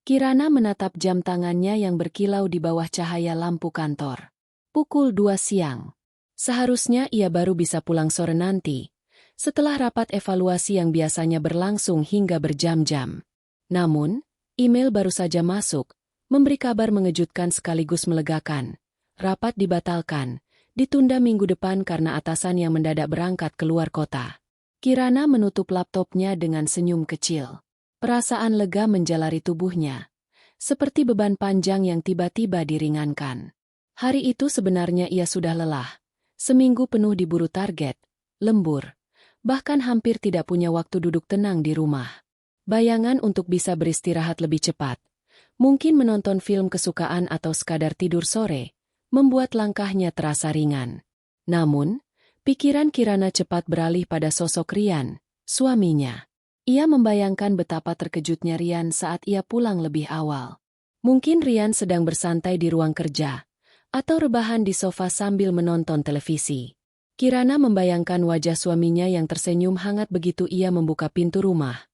Kirana menatap jam tangannya yang berkilau di bawah cahaya lampu kantor. Pukul 2 siang. Seharusnya ia baru bisa pulang sore nanti, setelah rapat evaluasi yang biasanya berlangsung hingga berjam-jam. Namun, email baru saja masuk, memberi kabar mengejutkan sekaligus melegakan. Rapat dibatalkan, ditunda minggu depan karena atasan yang mendadak berangkat keluar kota. Kirana menutup laptopnya dengan senyum kecil. Perasaan lega menjalari tubuhnya, seperti beban panjang yang tiba-tiba diringankan. Hari itu sebenarnya ia sudah lelah. Seminggu penuh diburu target, lembur, bahkan hampir tidak punya waktu duduk tenang di rumah. Bayangan untuk bisa beristirahat lebih cepat, mungkin menonton film kesukaan atau sekadar tidur sore, membuat langkahnya terasa ringan. Namun, pikiran Kirana cepat beralih pada sosok Rian, suaminya. Ia membayangkan betapa terkejutnya Rian saat ia pulang lebih awal. Mungkin Rian sedang bersantai di ruang kerja, atau rebahan di sofa sambil menonton televisi. Kirana membayangkan wajah suaminya yang tersenyum hangat begitu ia membuka pintu rumah,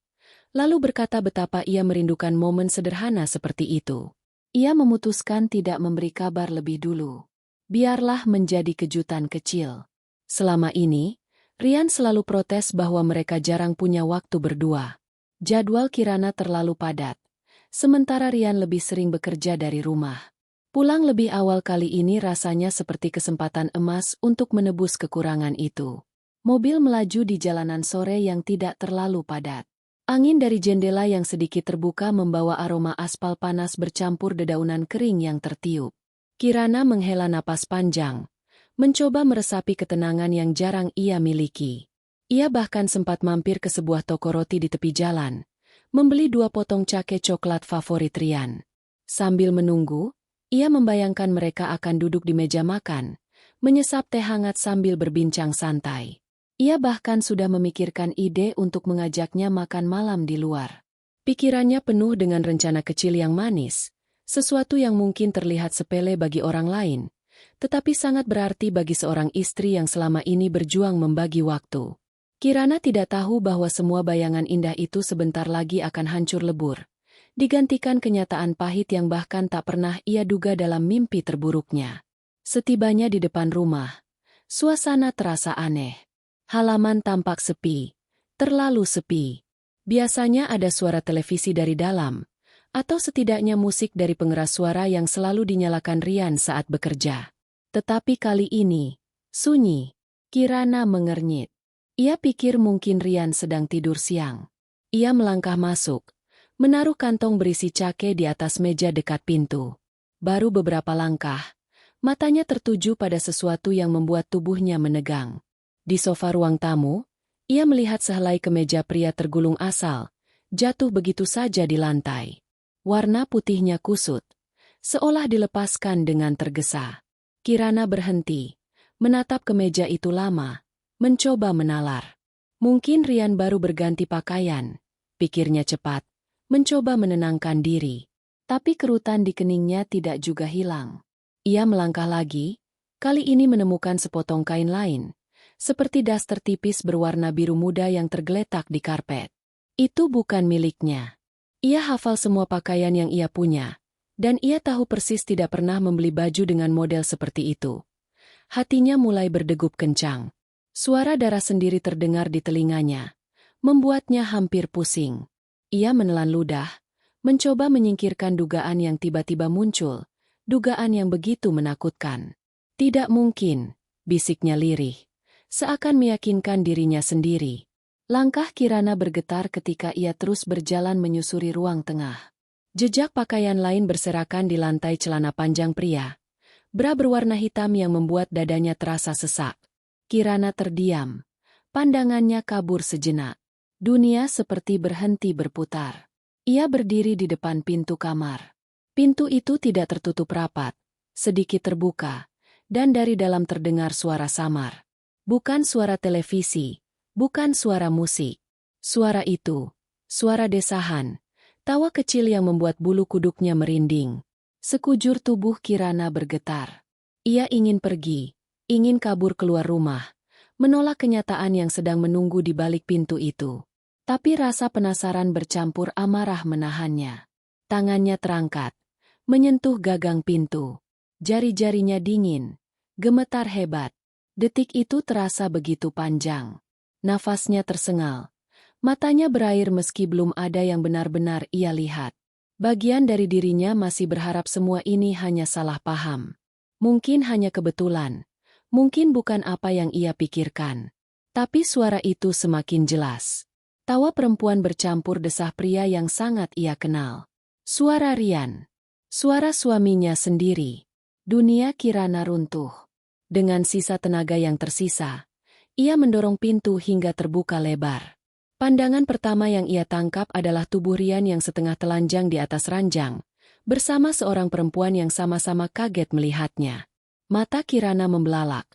lalu berkata betapa ia merindukan momen sederhana seperti itu. Ia memutuskan tidak memberi kabar lebih dulu. Biarlah menjadi kejutan kecil. Selama ini, Rian selalu protes bahwa mereka jarang punya waktu berdua. Jadwal Kirana terlalu padat, sementara Rian lebih sering bekerja dari rumah. Pulang lebih awal kali ini rasanya seperti kesempatan emas untuk menebus kekurangan itu. Mobil melaju di jalanan sore yang tidak terlalu padat. Angin dari jendela yang sedikit terbuka membawa aroma aspal panas bercampur dedaunan kering yang tertiup. Kirana menghela napas panjang, mencoba meresapi ketenangan yang jarang ia miliki. Ia bahkan sempat mampir ke sebuah toko roti di tepi jalan, membeli 2 potong cake coklat favorit Rian. Sambil menunggu, ia membayangkan mereka akan duduk di meja makan, menyesap teh hangat sambil berbincang santai. Ia bahkan sudah memikirkan ide untuk mengajaknya makan malam di luar. Pikirannya penuh dengan rencana kecil yang manis, sesuatu yang mungkin terlihat sepele bagi orang lain, tetapi sangat berarti bagi seorang istri yang selama ini berjuang membagi waktu. Kirana tidak tahu bahwa semua bayangan indah itu sebentar lagi akan hancur lebur, digantikan kenyataan pahit yang bahkan tak pernah ia duga dalam mimpi terburuknya. Setibanya di depan rumah, suasana terasa aneh. Halaman tampak sepi, terlalu sepi. Biasanya ada suara televisi dari dalam, atau setidaknya musik dari pengeras suara yang selalu dinyalakan Rian saat bekerja. Tetapi kali ini, sunyi. Kirana mengernyit. Ia pikir mungkin Rian sedang tidur siang. Ia melangkah masuk, menaruh kantong berisi cake di atas meja dekat pintu. Baru beberapa langkah, matanya tertuju pada sesuatu yang membuat tubuhnya menegang. Di sofa ruang tamu, ia melihat sehelai kemeja pria tergulung asal, jatuh begitu saja di lantai. Warna putihnya kusut, seolah dilepaskan dengan tergesa. Kirana berhenti, menatap kemeja itu lama, mencoba menalar. Mungkin Rian baru berganti pakaian, pikirnya cepat, mencoba menenangkan diri. Tapi kerutan di keningnya tidak juga hilang. Ia melangkah lagi, kali ini menemukan sepotong kain lain, seperti daster tipis berwarna biru muda yang tergeletak di karpet. Itu bukan miliknya. Ia hafal semua pakaian yang ia punya, dan ia tahu persis tidak pernah membeli baju dengan model seperti itu. Hatinya mulai berdegup kencang. Suara darah sendiri terdengar di telinganya, membuatnya hampir pusing. Ia menelan ludah, mencoba menyingkirkan dugaan yang tiba-tiba muncul, dugaan yang begitu menakutkan. Tidak mungkin, bisiknya lirih, seakan meyakinkan dirinya sendiri. Langkah Kirana bergetar ketika ia terus berjalan menyusuri ruang tengah. Jejak pakaian lain berserakan di lantai celana panjang pria. Bra berwarna hitam yang membuat dadanya terasa sesak. Kirana terdiam. Pandangannya kabur sejenak. Dunia seperti berhenti berputar. Ia berdiri di depan pintu kamar. Pintu itu tidak tertutup rapat, sedikit terbuka, dan dari dalam terdengar suara samar. Bukan suara televisi. Bukan suara musik. Suara itu, suara desahan, tawa kecil yang membuat bulu kuduknya merinding. Sekujur tubuh Kirana bergetar. Ia ingin pergi, ingin kabur keluar rumah, menolak kenyataan yang sedang menunggu di balik pintu itu. Tapi rasa penasaran bercampur amarah menahannya. Tangannya terangkat, menyentuh gagang pintu. Jari-jarinya dingin, gemetar hebat. Detik itu terasa begitu panjang. Nafasnya tersengal. Matanya berair meski belum ada yang benar-benar ia lihat. Bagian dari dirinya masih berharap semua ini hanya salah paham. Mungkin hanya kebetulan. Mungkin bukan apa yang ia pikirkan. Tapi suara itu semakin jelas. Tawa perempuan bercampur desah pria yang sangat ia kenal. Suara Rian. Suara suaminya sendiri. Dunia Kirana runtuh. Dengan sisa tenaga yang tersisa, ia mendorong pintu hingga terbuka lebar. Pandangan pertama yang ia tangkap adalah tubuh Rian yang setengah telanjang di atas ranjang, bersama seorang perempuan yang sama-sama kaget melihatnya. Mata Kirana membelalak.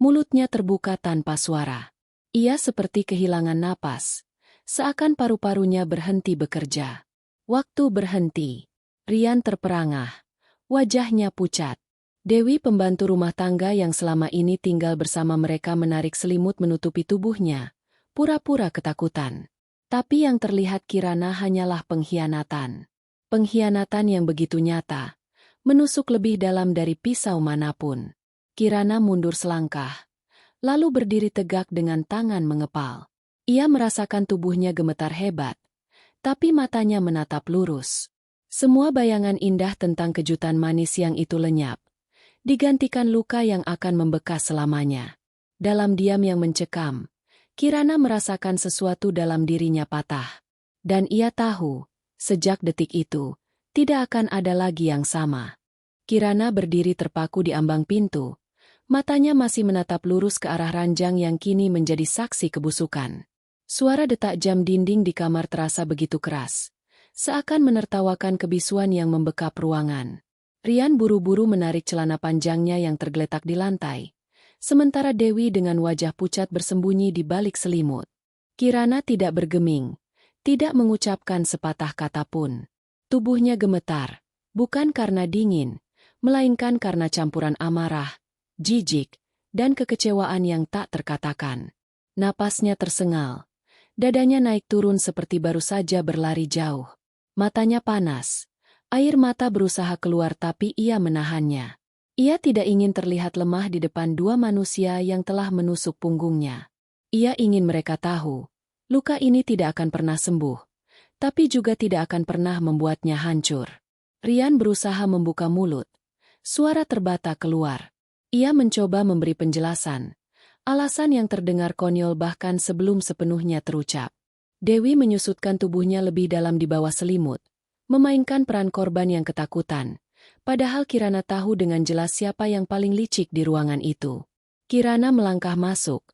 Mulutnya terbuka tanpa suara. Ia seperti kehilangan napas. Seakan paru-parunya berhenti bekerja. Waktu berhenti. Rian terperangah. Wajahnya pucat. Dewi pembantu rumah tangga yang selama ini tinggal bersama mereka menarik selimut menutupi tubuhnya. Pura-pura ketakutan. Tapi yang terlihat Kirana hanyalah pengkhianatan. Pengkhianatan yang begitu nyata. Menusuk lebih dalam dari pisau manapun. Kirana mundur selangkah. Lalu berdiri tegak dengan tangan mengepal. Ia merasakan tubuhnya gemetar hebat. Tapi matanya menatap lurus. Semua bayangan indah tentang kejutan manis yang itu lenyap. Digantikan luka yang akan membekas selamanya. Dalam diam yang mencekam, Kirana merasakan sesuatu dalam dirinya patah. Dan ia tahu, sejak detik itu, tidak akan ada lagi yang sama. Kirana berdiri terpaku di ambang pintu. Matanya masih menatap lurus ke arah ranjang yang kini menjadi saksi kebusukan. Suara detak jam dinding di kamar terasa begitu keras. Seakan menertawakan kebisuan yang membekap ruangan. Rian buru-buru menarik celana panjangnya yang tergeletak di lantai. Sementara Dewi dengan wajah pucat bersembunyi di balik selimut. Kirana tidak bergeming, tidak mengucapkan sepatah kata pun. Tubuhnya gemetar, bukan karena dingin, melainkan karena campuran amarah, jijik, dan kekecewaan yang tak terkatakan. Napasnya tersengal. Dadanya naik turun seperti baru saja berlari jauh. Matanya panas. Air mata berusaha keluar tapi ia menahannya. Ia tidak ingin terlihat lemah di depan dua manusia yang telah menusuk punggungnya. Ia ingin mereka tahu, luka ini tidak akan pernah sembuh, tapi juga tidak akan pernah membuatnya hancur. Rian berusaha membuka mulut. Suara terbata keluar. Ia mencoba memberi penjelasan. Alasan yang terdengar konyol bahkan sebelum sepenuhnya terucap. Dewi menyusutkan tubuhnya lebih dalam di bawah selimut. Memainkan peran korban yang ketakutan, padahal Kirana tahu dengan jelas siapa yang paling licik di ruangan itu. Kirana melangkah masuk.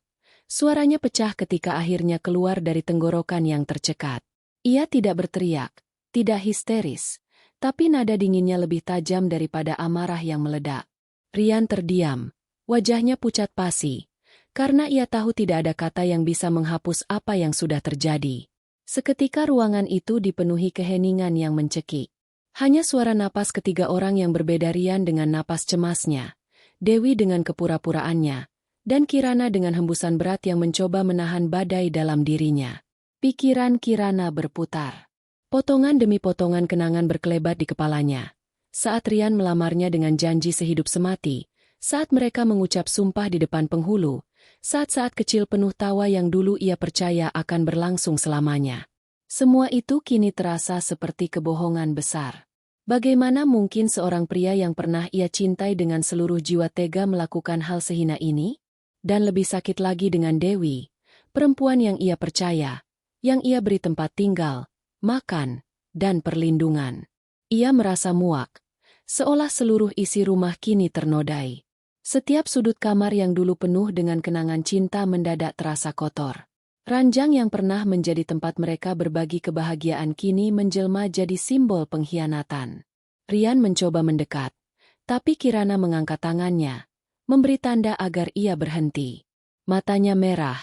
Suaranya pecah ketika akhirnya keluar dari tenggorokan yang tercekat. Ia tidak berteriak, tidak histeris, tapi nada dinginnya lebih tajam daripada amarah yang meledak. Rian terdiam, wajahnya pucat pasi, karena ia tahu tidak ada kata yang bisa menghapus apa yang sudah terjadi. Seketika ruangan itu dipenuhi keheningan yang mencekik. Hanya suara napas ketiga orang yang berbeda, Rian dengan napas cemasnya, Dewi dengan kepura-puraannya, dan Kirana dengan hembusan berat yang mencoba menahan badai dalam dirinya. Pikiran Kirana berputar. Potongan demi potongan kenangan berkelebat di kepalanya. Saat Rian melamarnya dengan janji sehidup semati, saat mereka mengucap sumpah di depan penghulu, saat-saat kecil penuh tawa yang dulu ia percaya akan berlangsung selamanya. Semua itu kini terasa seperti kebohongan besar. Bagaimana mungkin seorang pria yang pernah ia cintai dengan seluruh jiwa tega melakukan hal sehina ini? Dan lebih sakit lagi dengan Dewi, perempuan yang ia percaya, yang ia beri tempat tinggal, makan, dan perlindungan. Ia merasa muak, seolah seluruh isi rumah kini ternodai. Setiap sudut kamar yang dulu penuh dengan kenangan cinta mendadak terasa kotor. Ranjang yang pernah menjadi tempat mereka berbagi kebahagiaan kini menjelma jadi simbol pengkhianatan. Rian mencoba mendekat, tapi Kirana mengangkat tangannya, memberi tanda agar ia berhenti. Matanya merah,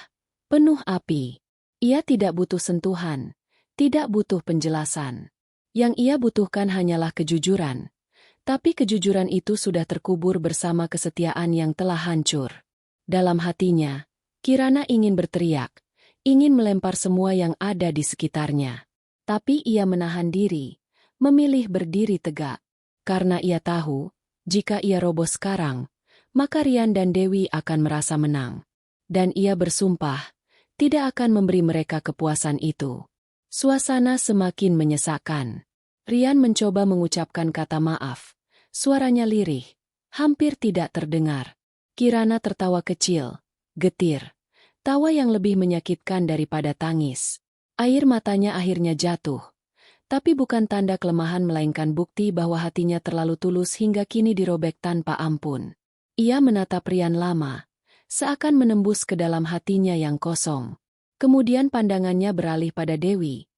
penuh api. Ia tidak butuh sentuhan, tidak butuh penjelasan. Yang ia butuhkan hanyalah kejujuran. Tapi kejujuran itu sudah terkubur bersama kesetiaan yang telah hancur. Dalam hatinya, Kirana ingin berteriak, ingin melempar semua yang ada di sekitarnya. Tapi ia menahan diri, memilih berdiri tegak. Karena ia tahu, jika ia roboh sekarang, maka Rian dan Dewi akan merasa menang. Dan ia bersumpah, tidak akan memberi mereka kepuasan itu. Suasana semakin menyesakkan. Rian mencoba mengucapkan kata maaf. Suaranya lirih, hampir tidak terdengar. Kirana tertawa kecil, getir. Tawa yang lebih menyakitkan daripada tangis. Air matanya akhirnya jatuh. Tapi bukan tanda kelemahan melainkan bukti bahwa hatinya terlalu tulus hingga kini dirobek tanpa ampun. Ia menatap Rian lama, seakan menembus ke dalam hatinya yang kosong. Kemudian pandangannya beralih pada Dewi,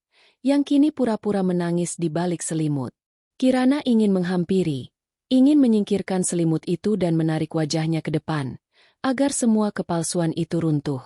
yang kini pura-pura menangis di balik selimut. Kirana ingin menghampiri, ingin menyingkirkan selimut itu dan menarik wajahnya ke depan, agar semua kepalsuan itu runtuh.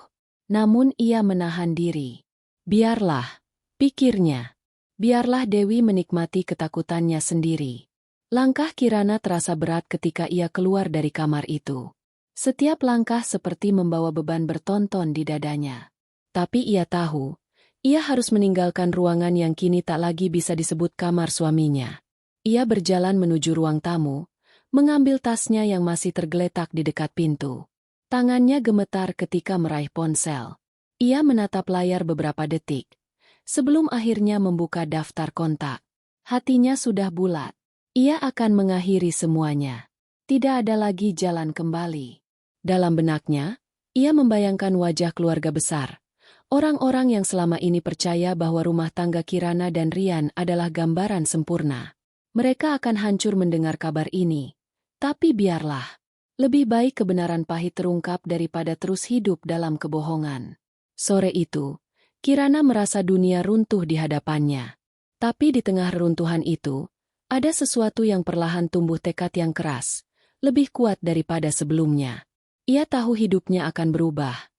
Namun ia menahan diri. Biarlah, pikirnya. Biarlah Dewi menikmati ketakutannya sendiri. Langkah Kirana terasa berat ketika ia keluar dari kamar itu. Setiap langkah seperti membawa beban bertonton di dadanya. Tapi ia tahu, ia harus meninggalkan ruangan yang kini tak lagi bisa disebut kamar suaminya. Ia berjalan menuju ruang tamu, mengambil tasnya yang masih tergeletak di dekat pintu. Tangannya gemetar ketika meraih ponsel. Ia menatap layar beberapa detik, sebelum akhirnya membuka daftar kontak. Hatinya sudah bulat. Ia akan mengakhiri semuanya. Tidak ada lagi jalan kembali. Dalam benaknya, ia membayangkan wajah keluarga besar. Orang-orang yang selama ini percaya bahwa rumah tangga Kirana dan Rian adalah gambaran sempurna. Mereka akan hancur mendengar kabar ini. Tapi biarlah. Lebih baik kebenaran pahit terungkap daripada terus hidup dalam kebohongan. Sore itu, Kirana merasa dunia runtuh di hadapannya. Tapi di tengah reruntuhan itu, ada sesuatu yang perlahan tumbuh tekad yang keras, lebih kuat daripada sebelumnya. Ia tahu hidupnya akan berubah.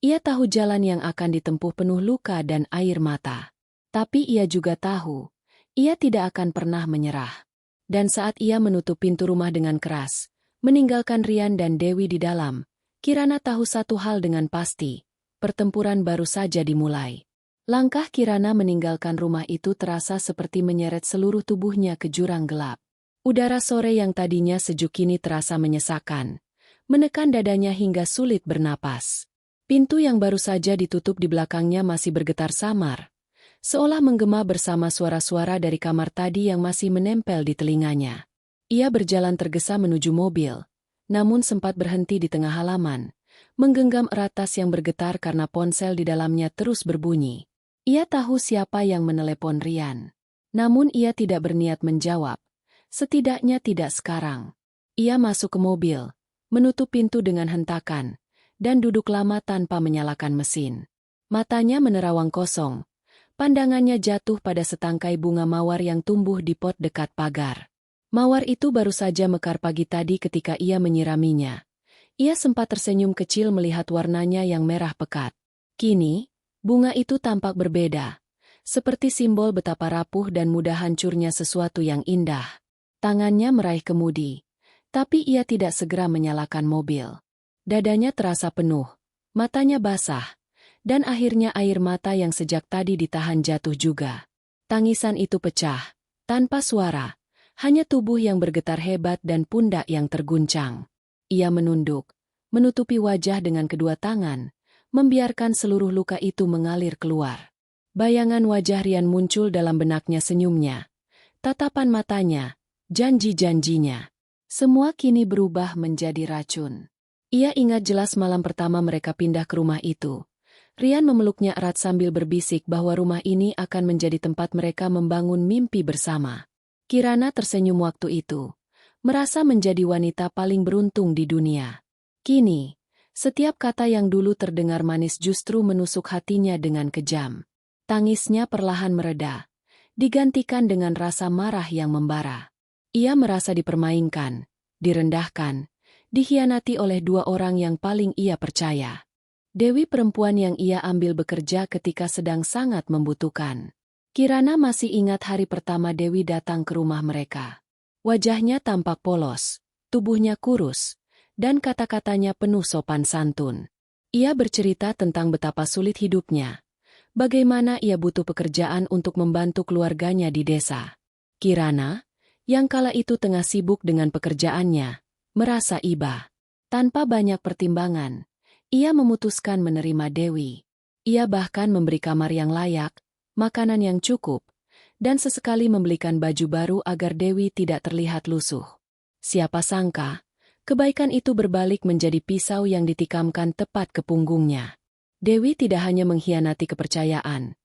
Ia tahu jalan yang akan ditempuh penuh luka dan air mata. Tapi ia juga tahu, ia tidak akan pernah menyerah. Dan saat ia menutup pintu rumah dengan keras, meninggalkan Rian dan Dewi di dalam, Kirana tahu satu hal dengan pasti, pertempuran baru saja dimulai. Langkah Kirana meninggalkan rumah itu terasa seperti menyeret seluruh tubuhnya ke jurang gelap. Udara sore yang tadinya sejuk kini terasa menyesakkan, menekan dadanya hingga sulit bernapas. Pintu yang baru saja ditutup di belakangnya masih bergetar samar, seolah menggema bersama suara-suara dari kamar tadi yang masih menempel di telinganya. Ia berjalan tergesa menuju mobil, namun sempat berhenti di tengah halaman, menggenggam erat tas yang bergetar karena ponsel di dalamnya terus berbunyi. Ia tahu siapa yang menelepon Rian. Namun ia tidak berniat menjawab, setidaknya tidak sekarang. Ia masuk ke mobil, menutup pintu dengan hentakan, dan duduk lama tanpa menyalakan mesin. Matanya menerawang kosong. Pandangannya jatuh pada setangkai bunga mawar yang tumbuh di pot dekat pagar. Mawar itu baru saja mekar pagi tadi ketika ia menyiraminya. Ia sempat tersenyum kecil melihat warnanya yang merah pekat. Kini, bunga itu tampak berbeda. Seperti simbol betapa rapuh dan mudah hancurnya sesuatu yang indah. Tangannya meraih kemudi. Tapi ia tidak segera menyalakan mobil. Dadanya terasa penuh, matanya basah, dan akhirnya air mata yang sejak tadi ditahan jatuh juga. Tangisan itu pecah, tanpa suara, hanya tubuh yang bergetar hebat dan pundak yang terguncang. Ia menunduk, menutupi wajah dengan kedua tangan, membiarkan seluruh luka itu mengalir keluar. Bayangan wajah Rian muncul dalam benaknya senyumnya. Tatapan matanya, janji-janjinya. Semua kini berubah menjadi racun. Ia ingat jelas malam pertama mereka pindah ke rumah itu. Rian memeluknya erat sambil berbisik bahwa rumah ini akan menjadi tempat mereka membangun mimpi bersama. Kirana tersenyum waktu itu, merasa menjadi wanita paling beruntung di dunia. Kini, setiap kata yang dulu terdengar manis justru menusuk hatinya dengan kejam. Tangisnya perlahan mereda, digantikan dengan rasa marah yang membara. Ia merasa dipermainkan, direndahkan, dikhianati oleh dua orang yang paling ia percaya. Dewi perempuan yang ia ambil bekerja ketika sedang sangat membutuhkan. Kirana masih ingat hari pertama Dewi datang ke rumah mereka. Wajahnya tampak polos, tubuhnya kurus, dan kata-katanya penuh sopan santun. Ia bercerita tentang betapa sulit hidupnya, bagaimana ia butuh pekerjaan untuk membantu keluarganya di desa. Kirana, yang kala itu tengah sibuk dengan pekerjaannya, merasa iba. Tanpa banyak pertimbangan, ia memutuskan menerima Dewi. Ia bahkan memberi kamar yang layak, makanan yang cukup, dan sesekali membelikan baju baru agar Dewi tidak terlihat lusuh. Siapa sangka, kebaikan itu berbalik menjadi pisau yang ditikamkan tepat ke punggungnya. Dewi tidak hanya mengkhianati kepercayaan,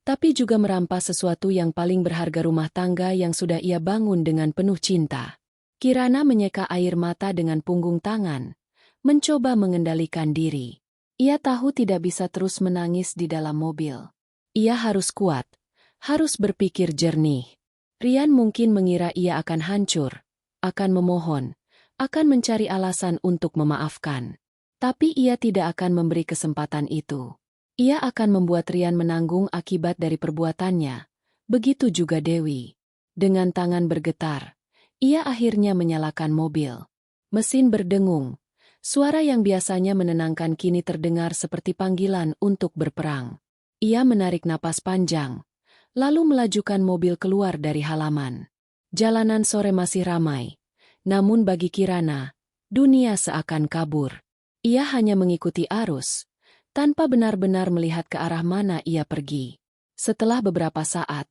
tapi juga merampas sesuatu yang paling berharga, rumah tangga yang sudah ia bangun dengan penuh cinta. Kirana menyeka air mata dengan punggung tangan, mencoba mengendalikan diri. Ia tahu tidak bisa terus menangis di dalam mobil. Ia harus kuat, harus berpikir jernih. Rian mungkin mengira ia akan hancur, akan memohon, akan mencari alasan untuk memaafkan. Tapi ia tidak akan memberi kesempatan itu. Ia akan membuat Rian menanggung akibat dari perbuatannya. Begitu juga Dewi. Dengan tangan bergetar, ia akhirnya menyalakan mobil. Mesin berdengung. Suara yang biasanya menenangkan kini terdengar seperti panggilan untuk berperang. Ia menarik napas panjang, lalu melajukan mobil keluar dari halaman. Jalanan sore masih ramai. Namun bagi Kirana, dunia seakan kabur. Ia hanya mengikuti arus, tanpa benar-benar melihat ke arah mana ia pergi. Setelah beberapa saat,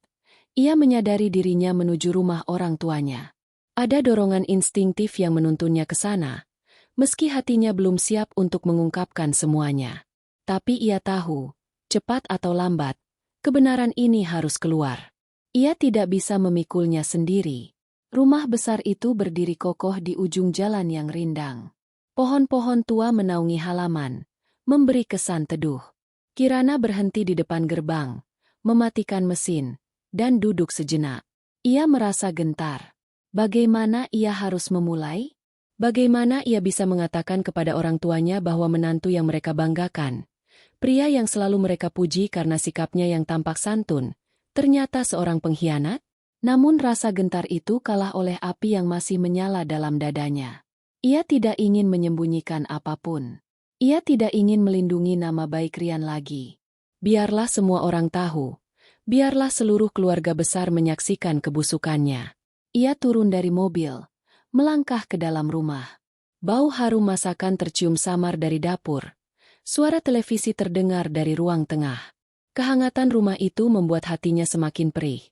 ia menyadari dirinya menuju rumah orang tuanya. Ada dorongan instingtif yang menuntunnya ke sana, meski hatinya belum siap untuk mengungkapkan semuanya. Tapi ia tahu, cepat atau lambat, kebenaran ini harus keluar. Ia tidak bisa memikulnya sendiri. Rumah besar itu berdiri kokoh di ujung jalan yang rindang. Pohon-pohon tua menaungi halaman, memberi kesan teduh. Kirana berhenti di depan gerbang, mematikan mesin, dan duduk sejenak. Ia merasa gentar. Bagaimana ia harus memulai? Bagaimana ia bisa mengatakan kepada orang tuanya bahwa menantu yang mereka banggakan, pria yang selalu mereka puji karena sikapnya yang tampak santun, ternyata seorang pengkhianat? Namun rasa gentar itu kalah oleh api yang masih menyala dalam dadanya. Ia tidak ingin menyembunyikan apapun. Ia tidak ingin melindungi nama baik Rian lagi. Biarlah semua orang tahu. Biarlah seluruh keluarga besar menyaksikan kebusukannya. Ia turun dari mobil, melangkah ke dalam rumah. Bau harum masakan tercium samar dari dapur. Suara televisi terdengar dari ruang tengah. Kehangatan rumah itu membuat hatinya semakin perih.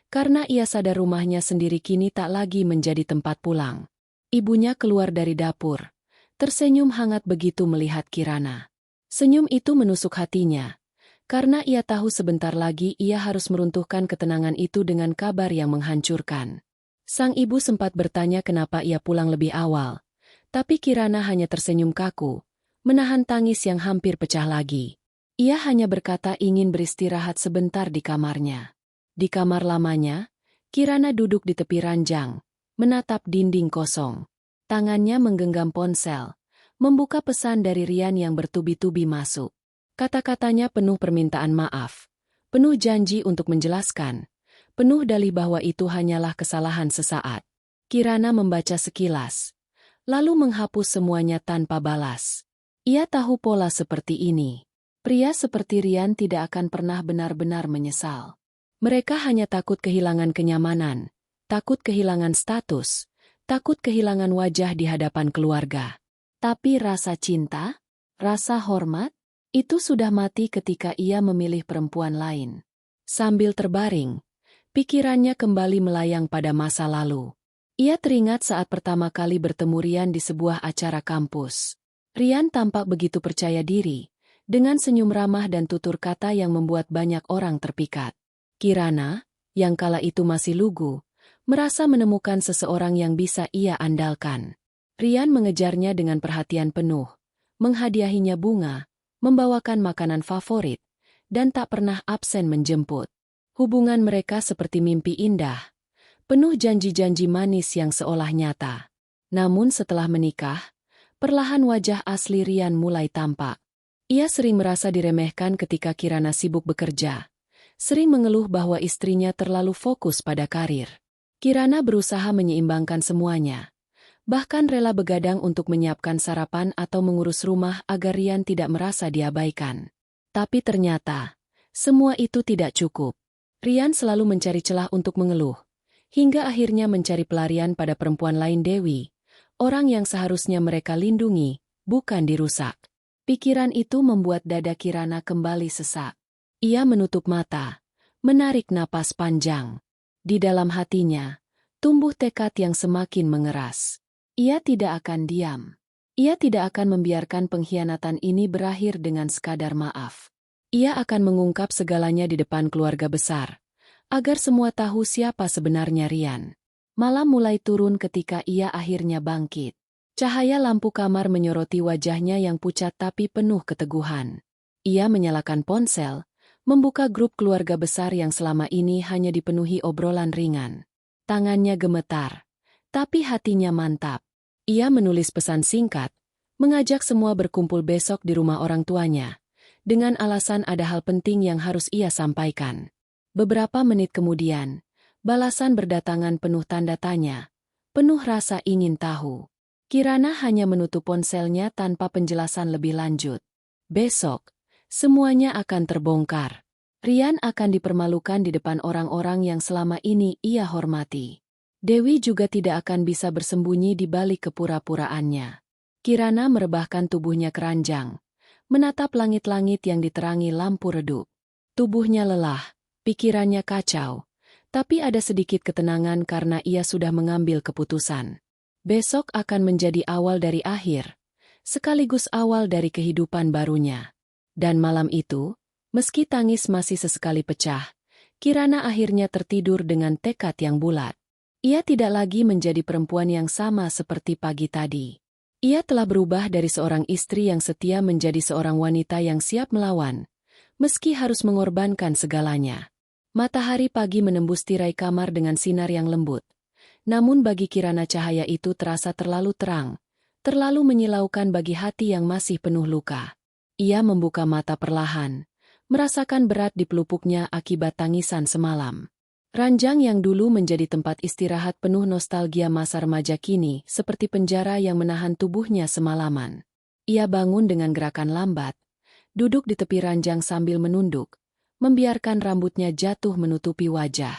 Karena ia sadar rumahnya sendiri kini tak lagi menjadi tempat pulang. Ibunya keluar dari dapur, tersenyum hangat begitu melihat Kirana. Senyum itu menusuk hatinya, karena ia tahu sebentar lagi ia harus meruntuhkan ketenangan itu dengan kabar yang menghancurkan. Sang ibu sempat bertanya kenapa ia pulang lebih awal, tapi Kirana hanya tersenyum kaku, menahan tangis yang hampir pecah lagi. Ia hanya berkata ingin beristirahat sebentar di kamarnya. Di kamar lamanya, Kirana duduk di tepi ranjang, menatap dinding kosong. Tangannya menggenggam ponsel, membuka pesan dari Rian yang bertubi-tubi masuk. Kata-katanya penuh permintaan maaf, penuh janji untuk menjelaskan, penuh dalih bahwa itu hanyalah kesalahan sesaat. Kirana membaca sekilas, lalu menghapus semuanya tanpa balas. Ia tahu pola seperti ini. Pria seperti Rian tidak akan pernah benar-benar menyesal. Mereka hanya takut kehilangan kenyamanan, takut kehilangan status, takut kehilangan wajah di hadapan keluarga. Tapi rasa cinta, rasa hormat, itu sudah mati ketika ia memilih perempuan lain. Sambil terbaring, pikirannya kembali melayang pada masa lalu. Ia teringat saat pertama kali bertemu Rian di sebuah acara kampus. Rian tampak begitu percaya diri, dengan senyum ramah dan tutur kata yang membuat banyak orang terpikat. Kirana, yang kala itu masih lugu, merasa menemukan seseorang yang bisa ia andalkan. Rian mengejarnya dengan perhatian penuh, menghadiahinya bunga, membawakan makanan favorit, dan tak pernah absen menjemput. Hubungan mereka seperti mimpi indah, penuh janji-janji manis yang seolah nyata. Namun setelah menikah, perlahan wajah asli Rian mulai tampak. Ia sering merasa diremehkan ketika Kirana sibuk bekerja, sering mengeluh bahwa istrinya terlalu fokus pada karir. Kirana berusaha menyeimbangkan semuanya, bahkan rela begadang untuk menyiapkan sarapan atau mengurus rumah agar Rian tidak merasa diabaikan. Tapi ternyata, semua itu tidak cukup. Rian selalu mencari celah untuk mengeluh. hingga akhirnya mencari pelarian pada perempuan lain Dewi, orang yang seharusnya mereka lindungi, bukan dirusak. Pikiran itu membuat dada Kirana kembali sesak. Ia menutup mata, menarik napas panjang. Di dalam hatinya, tumbuh tekad yang semakin mengeras. Ia tidak akan diam. Ia tidak akan membiarkan pengkhianatan ini berakhir dengan sekadar maaf. Ia akan mengungkap segalanya di depan keluarga besar, agar semua tahu siapa sebenarnya Rian. Malam mulai turun ketika ia akhirnya bangkit. Cahaya lampu kamar menyoroti wajahnya yang pucat tapi penuh keteguhan. Ia menyalakan ponsel, membuka grup keluarga besar yang selama ini hanya dipenuhi obrolan ringan. Tangannya gemetar, tapi hatinya mantap. Ia menulis pesan singkat, mengajak semua berkumpul besok di rumah orang tuanya, dengan alasan ada hal penting yang harus ia sampaikan. Beberapa menit kemudian, balasan berdatangan penuh tanda tanya, penuh rasa ingin tahu. Kirana hanya menutup ponselnya tanpa penjelasan lebih lanjut. Besok, semuanya akan terbongkar. Rian akan dipermalukan di depan orang-orang yang selama ini ia hormati. Dewi juga tidak akan bisa bersembunyi di balik kepura-puraannya. Kirana merebahkan tubuhnya keranjang, menatap langit-langit yang diterangi lampu redup. Tubuhnya lelah, pikirannya kacau, tapi ada sedikit ketenangan karena ia sudah mengambil keputusan. Besok akan menjadi awal dari akhir, sekaligus awal dari kehidupan barunya. Dan malam itu, meski tangis masih sesekali pecah, Kirana akhirnya tertidur dengan tekad yang bulat. Ia tidak lagi menjadi perempuan yang sama seperti pagi tadi. Ia telah berubah dari seorang istri yang setia menjadi seorang wanita yang siap melawan, meski harus mengorbankan segalanya. Matahari pagi menembus tirai kamar dengan sinar yang lembut. Namun bagi Kirana cahaya itu terasa terlalu terang, terlalu menyilaukan bagi hati yang masih penuh luka. Ia membuka mata perlahan, merasakan berat di pelupuknya akibat tangisan semalam. Ranjang yang dulu menjadi tempat istirahat penuh nostalgia masa remaja kini seperti penjara yang menahan tubuhnya semalaman. Ia bangun dengan gerakan lambat, duduk di tepi ranjang sambil menunduk, membiarkan rambutnya jatuh menutupi wajah.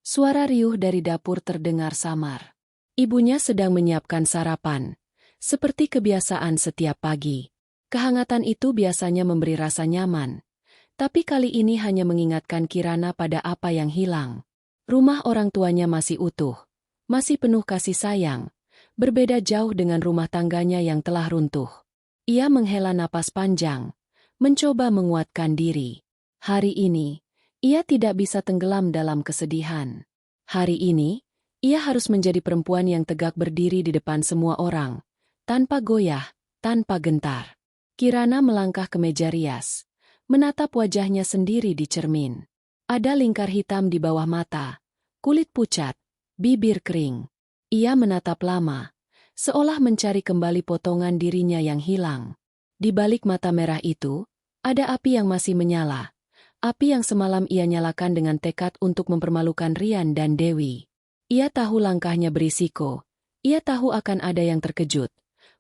Suara riuh dari dapur terdengar samar. Ibunya sedang menyiapkan sarapan, seperti kebiasaan setiap pagi. Kehangatan itu biasanya memberi rasa nyaman, tapi kali ini hanya mengingatkan Kirana pada apa yang hilang. Rumah orang tuanya masih utuh, masih penuh kasih sayang, berbeda jauh dengan rumah tangganya yang telah runtuh. Ia menghela napas panjang, mencoba menguatkan diri. Hari ini, ia tidak bisa tenggelam dalam kesedihan. Hari ini, ia harus menjadi perempuan yang tegak berdiri di depan semua orang, tanpa goyah, tanpa gentar. Kirana melangkah ke meja rias, menatap wajahnya sendiri di cermin. Ada lingkar hitam di bawah mata, kulit pucat, bibir kering. Ia menatap lama, seolah mencari kembali potongan dirinya yang hilang. Di balik mata merah itu, ada api yang masih menyala. Api yang semalam ia nyalakan dengan tekad untuk mempermalukan Rian dan Dewi. Ia tahu langkahnya berisiko. Ia tahu akan ada yang terkejut.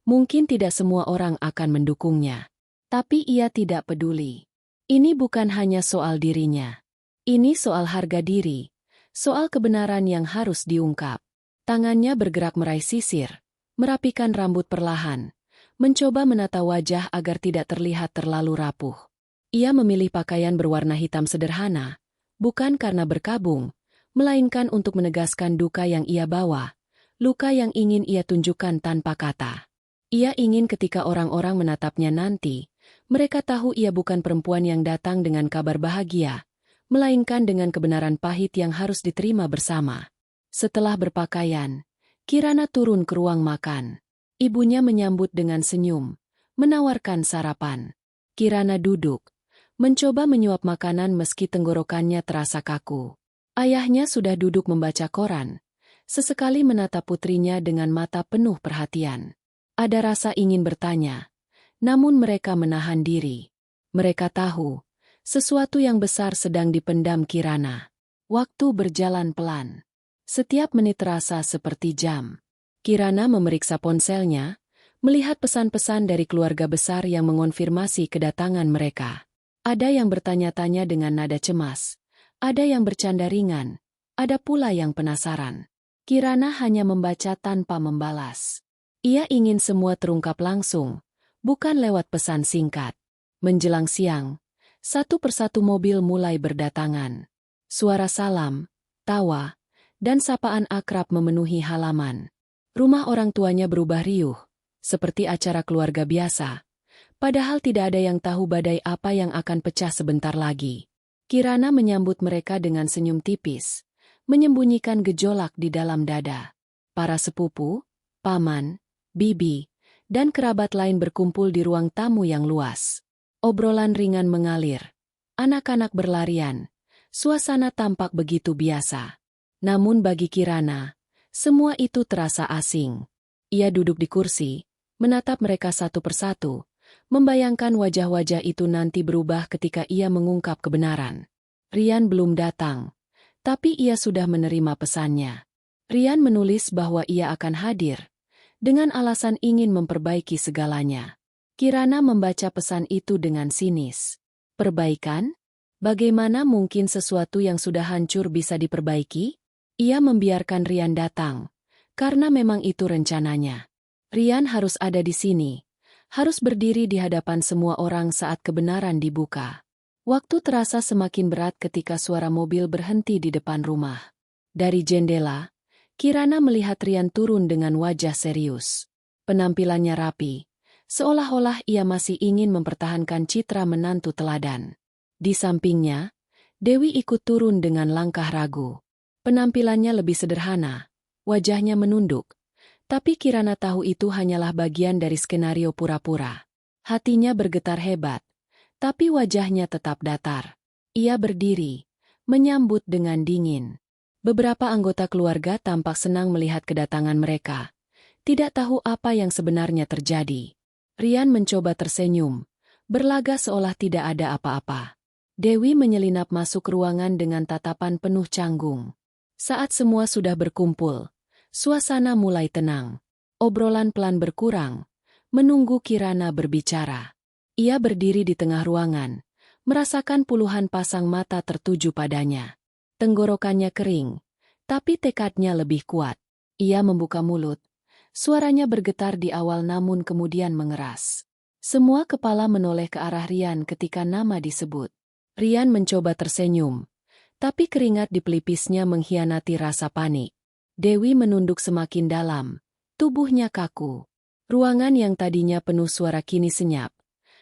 Mungkin tidak semua orang akan mendukungnya. Tapi ia tidak peduli. Ini bukan hanya soal dirinya. Ini soal harga diri. Soal kebenaran yang harus diungkap. Tangannya bergerak meraih sisir, merapikan rambut perlahan, mencoba menata wajah agar tidak terlihat terlalu rapuh. Ia memilih pakaian berwarna hitam sederhana, bukan karena berkabung, melainkan untuk menegaskan duka yang ia bawa, luka yang ingin ia tunjukkan tanpa kata. Ia ingin ketika orang-orang menatapnya nanti, mereka tahu ia bukan perempuan yang datang dengan kabar bahagia, melainkan dengan kebenaran pahit yang harus diterima bersama. Setelah berpakaian, Kirana turun ke ruang makan. Ibunya menyambut dengan senyum, menawarkan sarapan. Kirana duduk, mencoba menyuap makanan meski tenggorokannya terasa kaku. Ayahnya sudah duduk membaca koran, sesekali menatap putrinya dengan mata penuh perhatian. Ada rasa ingin bertanya, namun mereka menahan diri. Mereka tahu, sesuatu yang besar sedang dipendam Kirana. Waktu berjalan pelan. Setiap menit terasa seperti jam. Kirana memeriksa ponselnya, melihat pesan-pesan dari keluarga besar yang mengonfirmasi kedatangan mereka. Ada yang bertanya-tanya dengan nada cemas, ada yang bercanda ringan, Ada pula yang penasaran. Kirana hanya membaca tanpa membalas. Ia ingin semua terungkap langsung, bukan lewat pesan singkat. Menjelang siang, satu persatu mobil mulai berdatangan. Suara salam, tawa, dan sapaan akrab memenuhi halaman. Rumah orang tuanya berubah riuh, seperti acara keluarga biasa. Padahal tidak ada yang tahu badai apa yang akan pecah sebentar lagi. Kirana menyambut mereka dengan senyum tipis, menyembunyikan gejolak di dalam dada. Para sepupu, paman, bibi, dan kerabat lain berkumpul di ruang tamu yang luas. Obrolan ringan mengalir. Anak-anak berlarian. Suasana tampak begitu biasa. Namun bagi Kirana, semua itu terasa asing. Ia duduk di kursi, menatap mereka satu persatu, membayangkan wajah-wajah itu nanti berubah ketika ia mengungkap kebenaran. Rian belum datang, tapi ia sudah menerima pesannya. Rian menulis bahwa ia akan hadir, dengan alasan ingin memperbaiki segalanya. Kirana membaca pesan itu dengan sinis. Perbaikan? Bagaimana mungkin sesuatu yang sudah hancur bisa diperbaiki? Ia membiarkan Rian datang, karena memang itu rencananya. Rian harus ada di sini, harus berdiri di hadapan semua orang saat kebenaran dibuka. Waktu terasa semakin berat ketika suara mobil berhenti di depan rumah. Dari jendela, Kirana melihat Rian turun dengan wajah serius. Penampilannya rapi, seolah-olah ia masih ingin mempertahankan citra menantu teladan. Di sampingnya, Dewi ikut turun dengan langkah ragu. Penampilannya lebih sederhana, wajahnya menunduk, tapi Kirana tahu itu hanyalah bagian dari skenario pura-pura. Hatinya bergetar hebat, tapi wajahnya tetap datar. Ia berdiri, menyambut dengan dingin. Beberapa anggota keluarga tampak senang melihat kedatangan mereka, tidak tahu apa yang sebenarnya terjadi. Rian mencoba tersenyum, berlaga seolah tidak ada apa-apa. Dewi menyelinap masuk ruangan dengan tatapan penuh canggung. Saat semua sudah berkumpul, suasana mulai tenang. Obrolan pelan berkurang, menunggu Kirana berbicara. Ia berdiri di tengah ruangan, merasakan puluhan pasang mata tertuju padanya. Tenggorokannya kering, tapi tekadnya lebih kuat. Ia membuka mulut, suaranya bergetar di awal namun kemudian mengeras. Semua kepala menoleh ke arah Rian ketika nama disebut. Rian mencoba tersenyum, tapi keringat di pelipisnya mengkhianati rasa panik. Dewi menunduk semakin dalam, tubuhnya kaku. Ruangan yang tadinya penuh suara kini senyap.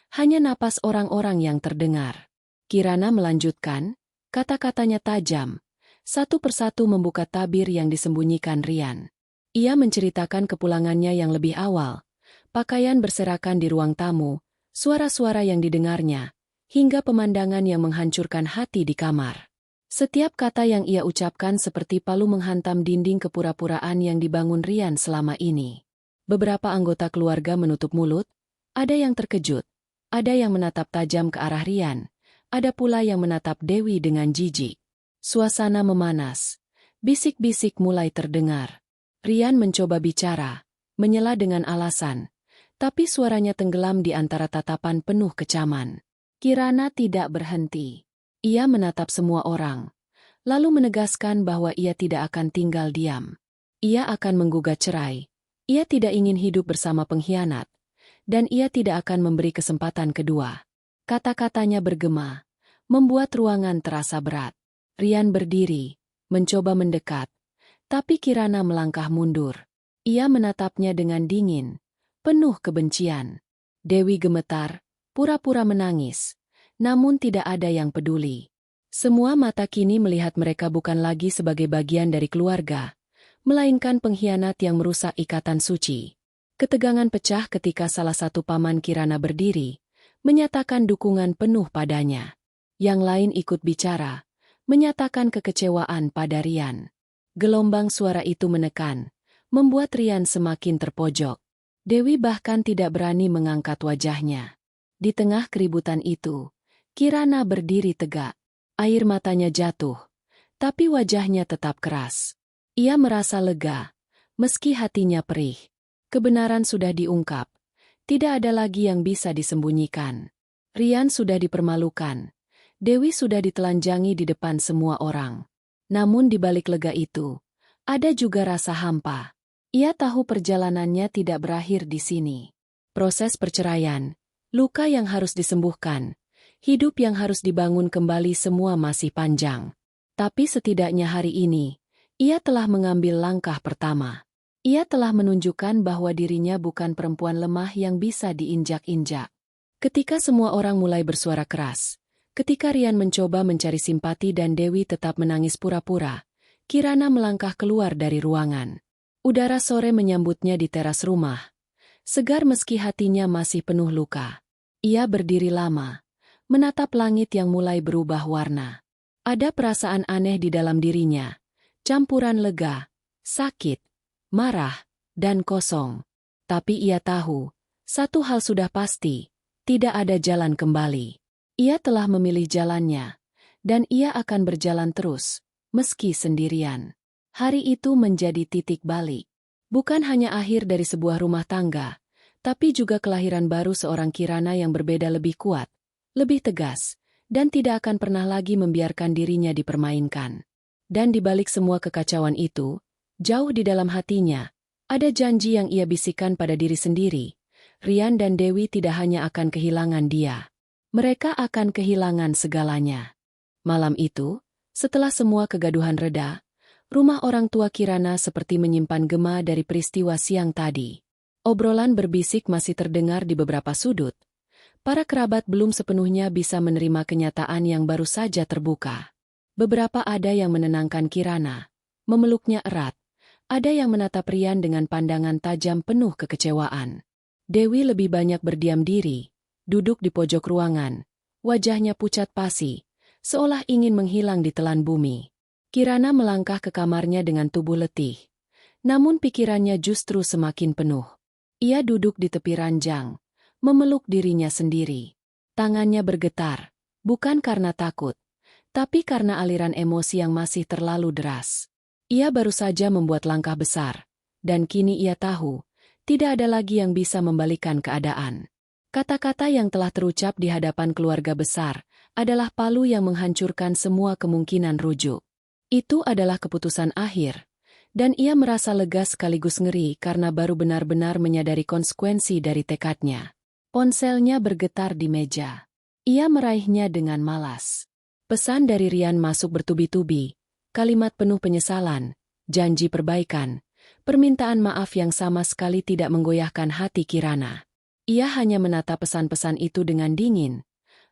Hanya napas orang-orang yang terdengar. Kirana melanjutkan, kata-katanya tajam. Satu persatu membuka tabir yang disembunyikan Rian. Ia menceritakan kepulangannya yang lebih awal. Pakaian berserakan di ruang tamu, suara-suara yang didengarnya, hingga pemandangan yang menghancurkan hati di kamar. Setiap kata yang ia ucapkan seperti palu menghantam dinding kepura-puraan yang dibangun Rian selama ini. Beberapa anggota keluarga menutup mulut, ada yang terkejut, ada yang menatap tajam ke arah Rian, ada pula yang menatap Dewi dengan jijik. Suasana memanas, bisik-bisik mulai terdengar. Rian mencoba bicara, menyela dengan alasan, tapi suaranya tenggelam di antara tatapan penuh kecaman. Kirana tidak berhenti. Ia menatap semua orang, lalu menegaskan bahwa ia tidak akan tinggal diam. Ia akan menggugat cerai. Ia tidak ingin hidup bersama pengkhianat, dan ia tidak akan memberi kesempatan kedua. Kata-katanya bergema, membuat ruangan terasa berat. Rian berdiri, mencoba mendekat, tapi Kirana melangkah mundur. Ia menatapnya dengan dingin, penuh kebencian. Dewi gemetar, pura-pura menangis. Namun tidak ada yang peduli. Semua mata kini melihat mereka bukan lagi sebagai bagian dari keluarga, melainkan pengkhianat yang merusak ikatan suci. Ketegangan pecah ketika salah satu paman Kirana berdiri, menyatakan dukungan penuh padanya. Yang lain ikut bicara, menyatakan kekecewaan pada Rian. Gelombang suara itu menekan, membuat Rian semakin terpojok. Dewi bahkan tidak berani mengangkat wajahnya. Di tengah keributan itu, Kirana berdiri tegak. Air matanya jatuh, tapi wajahnya tetap keras. Ia merasa lega, meski hatinya perih. Kebenaran sudah diungkap. Tidak ada lagi yang bisa disembunyikan. Rian sudah dipermalukan. Dewi sudah ditelanjangi di depan semua orang. Namun di balik lega itu, ada juga rasa hampa. Ia tahu perjalanannya tidak berakhir di sini. Proses perceraian, luka yang harus disembuhkan, hidup yang harus dibangun kembali semua masih panjang. Tapi setidaknya hari ini, ia telah mengambil langkah pertama. Ia telah menunjukkan bahwa dirinya bukan perempuan lemah yang bisa diinjak-injak. Ketika semua orang mulai bersuara keras, ketika Rian mencoba mencari simpati dan Dewi tetap menangis pura-pura, Kirana melangkah keluar dari ruangan. Udara sore menyambutnya di teras rumah. Segar meski hatinya masih penuh luka. Ia berdiri lama, menatap langit yang mulai berubah warna. Ada perasaan aneh di dalam dirinya, campuran lega, sakit, marah, dan kosong. Tapi ia tahu, satu hal sudah pasti, tidak ada jalan kembali. Ia telah memilih jalannya, dan ia akan berjalan terus, meski sendirian. Hari itu menjadi titik balik. Bukan hanya akhir dari sebuah rumah tangga, tapi juga kelahiran baru seorang Kirana yang berbeda lebih kuat, lebih tegas, dan tidak akan pernah lagi membiarkan dirinya dipermainkan. Dan di balik semua kekacauan itu, jauh di dalam hatinya, ada janji yang ia bisikan pada diri sendiri. Rian dan Dewi tidak hanya akan kehilangan dia. Mereka akan kehilangan segalanya. Malam itu, setelah semua kegaduhan reda, rumah orang tua Kirana seperti menyimpan gema dari peristiwa siang tadi. Obrolan berbisik masih terdengar di beberapa sudut. Para kerabat belum sepenuhnya bisa menerima kenyataan yang baru saja terbuka. Beberapa ada yang menenangkan Kirana, memeluknya erat. Ada yang menatap Rian dengan pandangan tajam penuh kekecewaan. Dewi lebih banyak berdiam diri, duduk di pojok ruangan. Wajahnya pucat pasi, seolah ingin menghilang di telan bumi. Kirana melangkah ke kamarnya dengan tubuh letih. Namun pikirannya justru semakin penuh. Ia duduk di tepi ranjang, memeluk dirinya sendiri. Tangannya bergetar, bukan karena takut, tapi karena aliran emosi yang masih terlalu deras. Ia baru saja membuat langkah besar, dan kini ia tahu, tidak ada lagi yang bisa membalikkan keadaan. Kata-kata yang telah terucap di hadapan keluarga besar adalah palu yang menghancurkan semua kemungkinan rujuk. Itu adalah keputusan akhir, dan ia merasa lega sekaligus ngeri karena baru benar-benar menyadari konsekuensi dari tekadnya. Ponselnya bergetar di meja. Ia meraihnya dengan malas. Pesan dari Rian masuk bertubi-tubi, kalimat penuh penyesalan, janji perbaikan, permintaan maaf yang sama sekali tidak menggoyahkan hati Kirana. Ia hanya menatap pesan-pesan itu dengan dingin,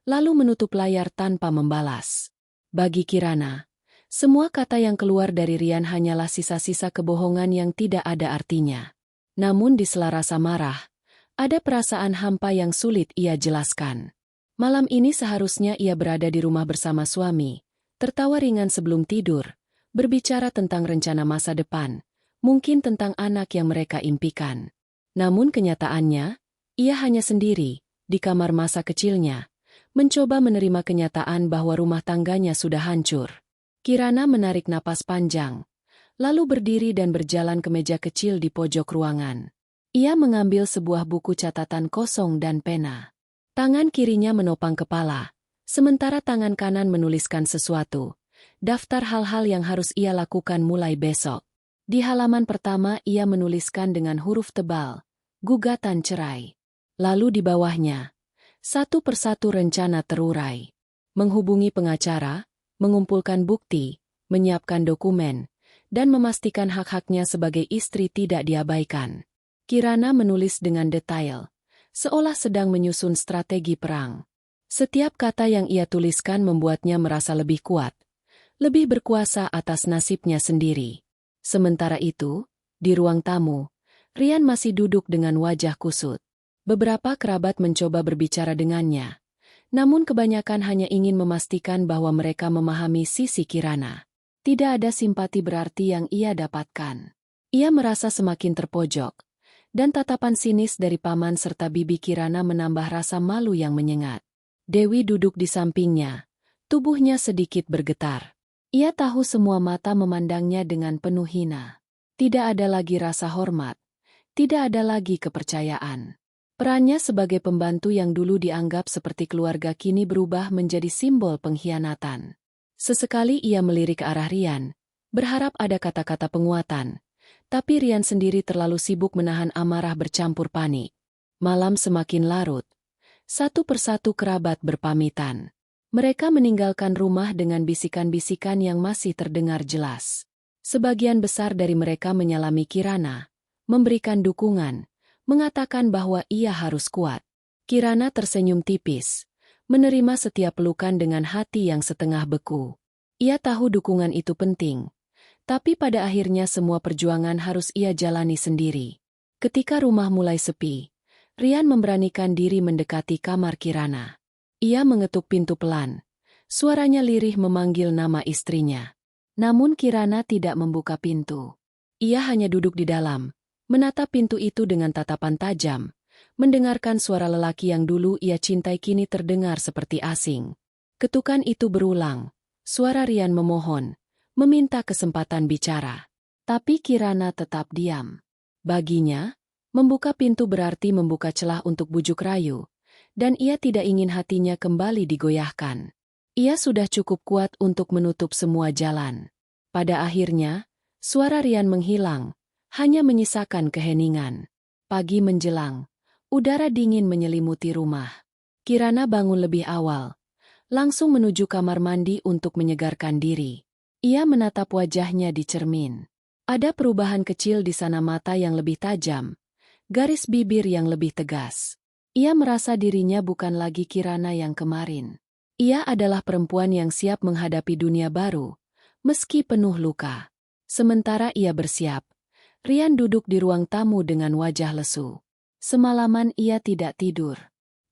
lalu menutup layar tanpa membalas. Bagi Kirana, semua kata yang keluar dari Rian hanyalah sisa-sisa kebohongan yang tidak ada artinya. Namun di sela rasa marah, ada perasaan hampa yang sulit ia jelaskan. Malam ini seharusnya ia berada di rumah bersama suami, tertawa ringan sebelum tidur, berbicara tentang rencana masa depan, mungkin tentang anak yang mereka impikan. Namun kenyataannya, ia hanya sendiri, di kamar masa kecilnya, mencoba menerima kenyataan bahwa rumah tangganya sudah hancur. Kirana menarik napas panjang, lalu berdiri dan berjalan ke meja kecil di pojok ruangan. Ia mengambil sebuah buku catatan kosong dan pena. Tangan kirinya menopang kepala, sementara tangan kanan menuliskan sesuatu. Daftar hal-hal yang harus ia lakukan mulai besok. Di halaman pertama ia menuliskan dengan huruf tebal, gugatan cerai. Lalu di bawahnya, satu persatu rencana terurai. Menghubungi pengacara, mengumpulkan bukti, menyiapkan dokumen, dan memastikan hak-haknya sebagai istri tidak diabaikan. Kirana menulis dengan detail, seolah sedang menyusun strategi perang. Setiap kata yang ia tuliskan membuatnya merasa lebih kuat, lebih berkuasa atas nasibnya sendiri. Sementara itu, di ruang tamu, Rian masih duduk dengan wajah kusut. Beberapa kerabat mencoba berbicara dengannya, namun kebanyakan hanya ingin memastikan bahwa mereka memahami sisi Kirana. Tidak ada simpati berarti yang ia dapatkan. Ia merasa semakin terpojok, dan tatapan sinis dari paman serta bibi Kirana menambah rasa malu yang menyengat. Dewi duduk di sampingnya, tubuhnya sedikit bergetar. Ia tahu semua mata memandangnya dengan penuh hina. Tidak ada lagi rasa hormat, tidak ada lagi kepercayaan. Perannya sebagai pembantu yang dulu dianggap seperti keluarga kini berubah menjadi simbol pengkhianatan. Sesekali ia melirik ke arah Rian, berharap ada kata-kata penguatan. Tapi Rian sendiri terlalu sibuk menahan amarah bercampur panik. Malam semakin larut. Satu persatu kerabat berpamitan. Mereka meninggalkan rumah dengan bisikan-bisikan yang masih terdengar jelas. Sebagian besar dari mereka menyalami Kirana, memberikan dukungan, mengatakan bahwa ia harus kuat. Kirana tersenyum tipis, menerima setiap pelukan dengan hati yang setengah beku. Ia tahu dukungan itu penting. Tapi pada akhirnya semua perjuangan harus ia jalani sendiri. Ketika rumah mulai sepi, Rian memberanikan diri mendekati kamar Kirana. Ia mengetuk pintu pelan. Suaranya lirih memanggil nama istrinya. Namun Kirana tidak membuka pintu. Ia hanya duduk di dalam, menatap pintu itu dengan tatapan tajam, mendengarkan suara lelaki yang dulu ia cintai kini terdengar seperti asing. Ketukan itu berulang. Suara Rian memohon, meminta kesempatan bicara. Tapi Kirana tetap diam. Baginya, membuka pintu berarti membuka celah untuk bujuk rayu, dan ia tidak ingin hatinya kembali digoyahkan. Ia sudah cukup kuat untuk menutup semua jalan. Pada akhirnya, suara Rian menghilang, hanya menyisakan keheningan. Pagi menjelang, udara dingin menyelimuti rumah. Kirana bangun lebih awal, langsung menuju kamar mandi untuk menyegarkan diri. Ia menatap wajahnya di cermin. Ada perubahan kecil di sana, mata yang lebih tajam, garis bibir yang lebih tegas. Ia merasa dirinya bukan lagi Kirana yang kemarin. Ia adalah perempuan yang siap menghadapi dunia baru, meski penuh luka. Sementara ia bersiap, Rian duduk di ruang tamu dengan wajah lesu. Semalaman ia tidak tidur.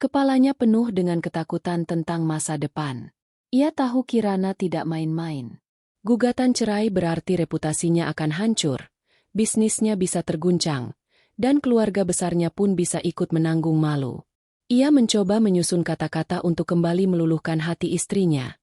Kepalanya penuh dengan ketakutan tentang masa depan. Ia tahu Kirana tidak main-main. Gugatan cerai berarti reputasinya akan hancur, bisnisnya bisa terguncang, dan keluarga besarnya pun bisa ikut menanggung malu. Ia mencoba menyusun kata-kata untuk kembali meluluhkan hati istrinya,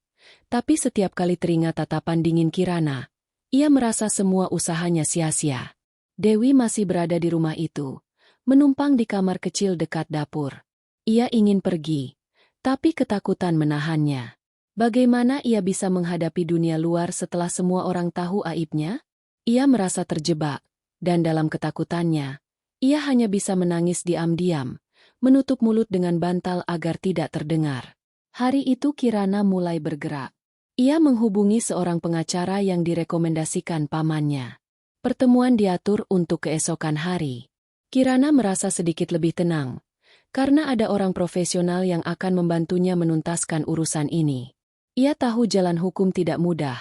tapi setiap kali teringat tatapan dingin Kirana, ia merasa semua usahanya sia-sia. Dewi masih berada di rumah itu, menumpang di kamar kecil dekat dapur. Ia ingin pergi, tapi ketakutan menahannya. Bagaimana ia bisa menghadapi dunia luar setelah semua orang tahu aibnya? Ia merasa terjebak, dan dalam ketakutannya, ia hanya bisa menangis diam-diam, menutup mulut dengan bantal agar tidak terdengar. Hari itu Kirana mulai bergerak. Ia menghubungi seorang pengacara yang direkomendasikan pamannya. Pertemuan diatur untuk keesokan hari. Kirana merasa sedikit lebih tenang, karena ada orang profesional yang akan membantunya menuntaskan urusan ini. Ia tahu jalan hukum tidak mudah,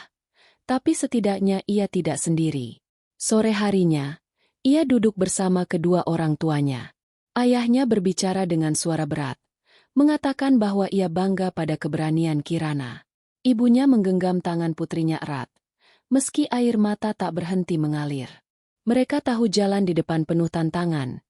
tapi setidaknya ia tidak sendiri. Sore harinya, ia duduk bersama kedua orang tuanya. Ayahnya berbicara dengan suara berat, mengatakan bahwa ia bangga pada keberanian Kirana. Ibunya menggenggam tangan putrinya erat, meski air mata tak berhenti mengalir. Mereka tahu jalan di depan penuh tantangan,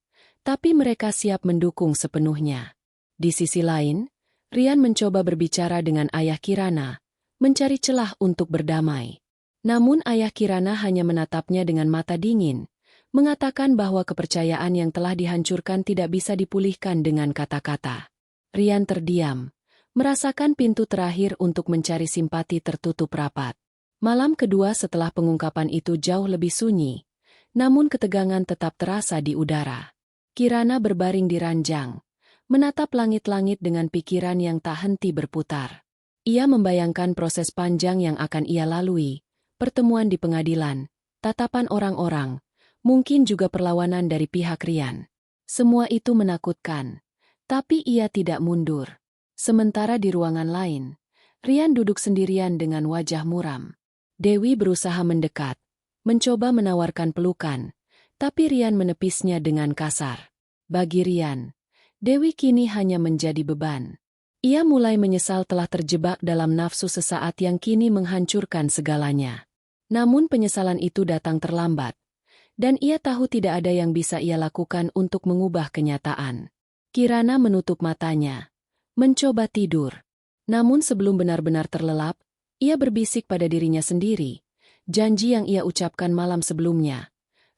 tapi mereka siap mendukung sepenuhnya. Di sisi lain, Rian mencoba berbicara dengan ayah Kirana, mencari celah untuk berdamai. Namun ayah Kirana hanya menatapnya dengan mata dingin, mengatakan bahwa kepercayaan yang telah dihancurkan tidak bisa dipulihkan dengan kata-kata. Rian terdiam, merasakan pintu terakhir untuk mencari simpati tertutup rapat. Malam kedua setelah pengungkapan itu jauh lebih sunyi, namun ketegangan tetap terasa di udara. Kirana berbaring di ranjang, menatap langit-langit dengan pikiran yang tak henti berputar. Ia membayangkan proses panjang yang akan ia lalui, pertemuan di pengadilan, tatapan orang-orang, mungkin juga perlawanan dari pihak Rian. Semua itu menakutkan, tapi ia tidak mundur. Sementara di ruangan lain, Rian duduk sendirian dengan wajah muram. Dewi berusaha mendekat, mencoba menawarkan pelukan, tapi Rian menepisnya dengan kasar. Bagi Rian, Dewi kini hanya menjadi beban. Ia mulai menyesal telah terjebak dalam nafsu sesaat yang kini menghancurkan segalanya. Namun penyesalan itu datang terlambat, dan ia tahu tidak ada yang bisa ia lakukan untuk mengubah kenyataan. Kirana menutup matanya, mencoba tidur. Namun sebelum benar-benar terlelap, ia berbisik pada dirinya sendiri, janji yang ia ucapkan malam sebelumnya.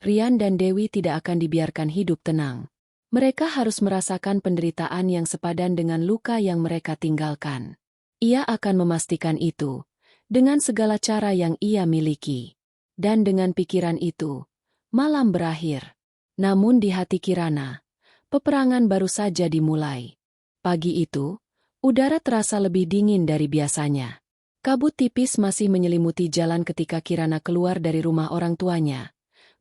Rian dan Dewi tidak akan dibiarkan hidup tenang. Mereka harus merasakan penderitaan yang sepadan dengan luka yang mereka tinggalkan. Ia akan memastikan itu, dengan segala cara yang ia miliki. Dan dengan pikiran itu, malam berakhir. Namun di hati Kirana, peperangan baru saja dimulai. Pagi itu, udara terasa lebih dingin dari biasanya. Kabut tipis masih menyelimuti jalan ketika Kirana keluar dari rumah orang tuanya,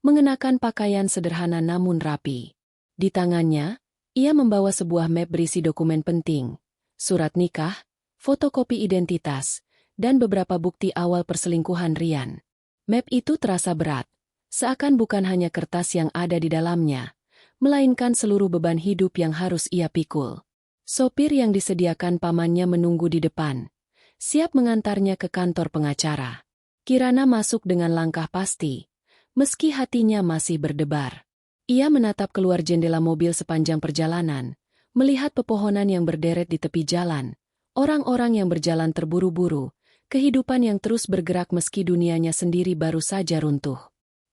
mengenakan pakaian sederhana namun rapi. Di tangannya, ia membawa sebuah map berisi dokumen penting, surat nikah, fotokopi identitas, dan beberapa bukti awal perselingkuhan Rian. Map itu terasa berat, seakan bukan hanya kertas yang ada di dalamnya, melainkan seluruh beban hidup yang harus ia pikul. Sopir yang disediakan pamannya menunggu di depan, siap mengantarnya ke kantor pengacara. Kirana masuk dengan langkah pasti, meski hatinya masih berdebar. Ia menatap keluar jendela mobil sepanjang perjalanan, melihat pepohonan yang berderet di tepi jalan, orang-orang yang berjalan terburu-buru, kehidupan yang terus bergerak meski dunianya sendiri baru saja runtuh.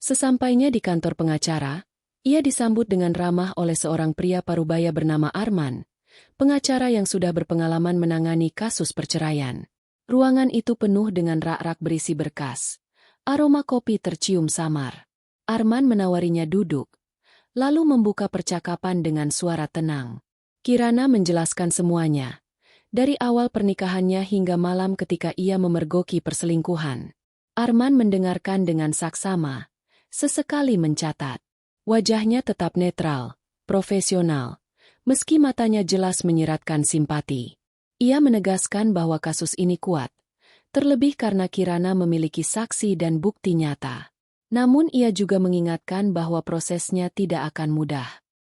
Sesampainya di kantor pengacara, ia disambut dengan ramah oleh seorang pria parubaya bernama Arman, pengacara yang sudah berpengalaman menangani kasus perceraian. Ruangan itu penuh dengan rak-rak berisi berkas. Aroma kopi tercium samar. Arman menawarinya duduk, lalu membuka percakapan dengan suara tenang. Kirana menjelaskan semuanya, dari awal pernikahannya hingga malam ketika ia memergoki perselingkuhan. Arman mendengarkan dengan saksama, sesekali mencatat. Wajahnya tetap netral, profesional, meski matanya jelas menyiratkan simpati. Ia menegaskan bahwa kasus ini kuat, terlebih karena Kirana memiliki saksi dan bukti nyata. Namun ia juga mengingatkan bahwa prosesnya tidak akan mudah.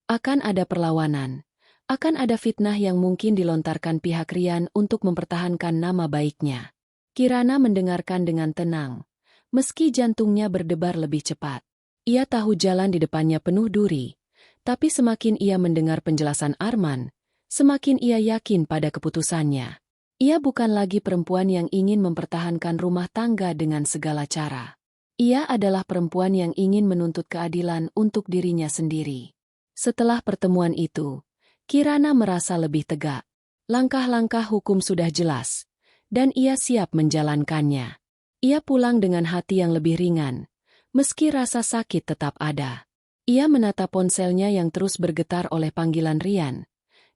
Akan ada perlawanan. Akan ada fitnah yang mungkin dilontarkan pihak Rian untuk mempertahankan nama baiknya. Kirana mendengarkan dengan tenang, meski jantungnya berdebar lebih cepat. Ia tahu jalan di depannya penuh duri, tapi semakin ia mendengar penjelasan Arman, semakin ia yakin pada keputusannya. Ia bukan lagi perempuan yang ingin mempertahankan rumah tangga dengan segala cara. Ia adalah perempuan yang ingin menuntut keadilan untuk dirinya sendiri. Setelah pertemuan itu, Kirana merasa lebih tegak. Langkah-langkah hukum sudah jelas, dan ia siap menjalankannya. Ia pulang dengan hati yang lebih ringan, meski rasa sakit tetap ada. Ia menatap ponselnya yang terus bergetar oleh panggilan Rian,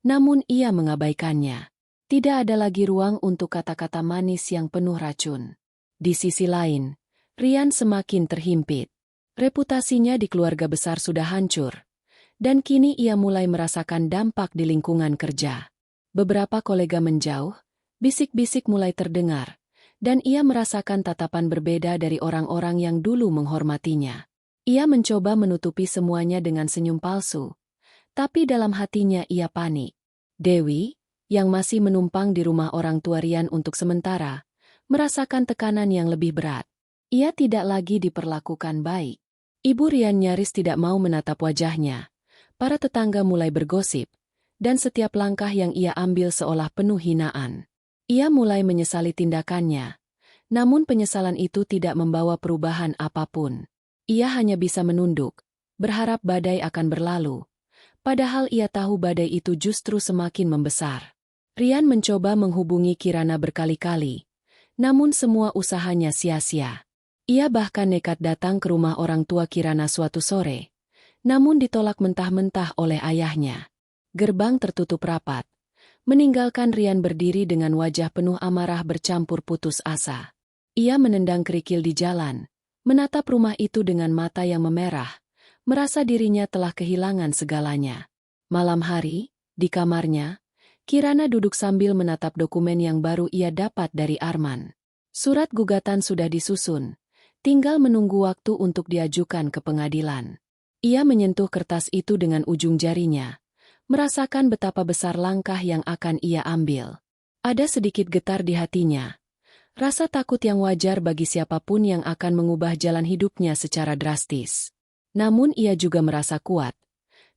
namun ia mengabaikannya. Tidak ada lagi ruang untuk kata-kata manis yang penuh racun. Di sisi lain, Rian semakin terhimpit. Reputasinya di keluarga besar sudah hancur, dan kini ia mulai merasakan dampak di lingkungan kerja. Beberapa kolega menjauh, bisik-bisik mulai terdengar, dan ia merasakan tatapan berbeda dari orang-orang yang dulu menghormatinya. Ia mencoba menutupi semuanya dengan senyum palsu, tapi dalam hatinya ia panik. Dewi, yang masih menumpang di rumah orang tua Rian untuk sementara, merasakan tekanan yang lebih berat. Ia tidak lagi diperlakukan baik. Ibu Rian nyaris tidak mau menatap wajahnya. Para tetangga mulai bergosip, dan setiap langkah yang ia ambil seolah penuh hinaan. Ia mulai menyesali tindakannya, namun penyesalan itu tidak membawa perubahan apapun. Ia hanya bisa menunduk, berharap badai akan berlalu, padahal ia tahu badai itu justru semakin membesar. Rian mencoba menghubungi Kirana berkali-kali, namun semua usahanya sia-sia. Ia bahkan nekat datang ke rumah orang tua Kirana suatu sore, namun ditolak mentah-mentah oleh ayahnya. Gerbang tertutup rapat, meninggalkan Rian berdiri dengan wajah penuh amarah bercampur putus asa. Ia menendang kerikil di jalan, menatap rumah itu dengan mata yang memerah, merasa dirinya telah kehilangan segalanya. Malam hari, di kamarnya, Kirana duduk sambil menatap dokumen yang baru ia dapat dari Arman. Surat gugatan sudah disusun, tinggal menunggu waktu untuk diajukan ke pengadilan. Ia menyentuh kertas itu dengan ujung jarinya, merasakan betapa besar langkah yang akan ia ambil. Ada sedikit getar di hatinya, rasa takut yang wajar bagi siapapun yang akan mengubah jalan hidupnya secara drastis. Namun ia juga merasa kuat,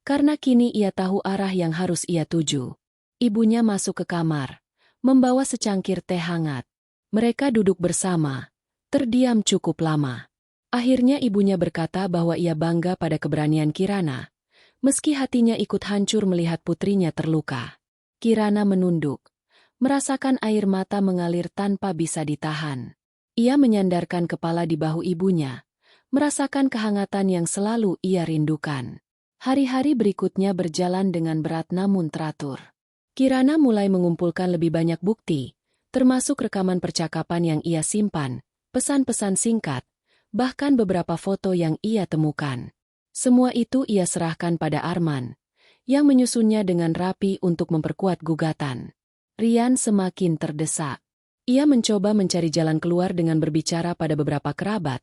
karena kini ia tahu arah yang harus ia tuju. Ibunya masuk ke kamar, membawa secangkir teh hangat. Mereka duduk bersama, terdiam cukup lama. Akhirnya ibunya berkata bahwa ia bangga pada keberanian Kirana, meski hatinya ikut hancur melihat putrinya terluka. Kirana menunduk, merasakan air mata mengalir tanpa bisa ditahan. Ia menyandarkan kepala di bahu ibunya, merasakan kehangatan yang selalu ia rindukan. Hari-hari berikutnya berjalan dengan berat namun teratur. Kirana mulai mengumpulkan lebih banyak bukti, termasuk rekaman percakapan yang ia simpan, pesan-pesan singkat, bahkan beberapa foto yang ia temukan. Semua itu ia serahkan pada Arman, yang menyusunnya dengan rapi untuk memperkuat gugatan. Rian semakin terdesak. Ia mencoba mencari jalan keluar dengan berbicara pada beberapa kerabat,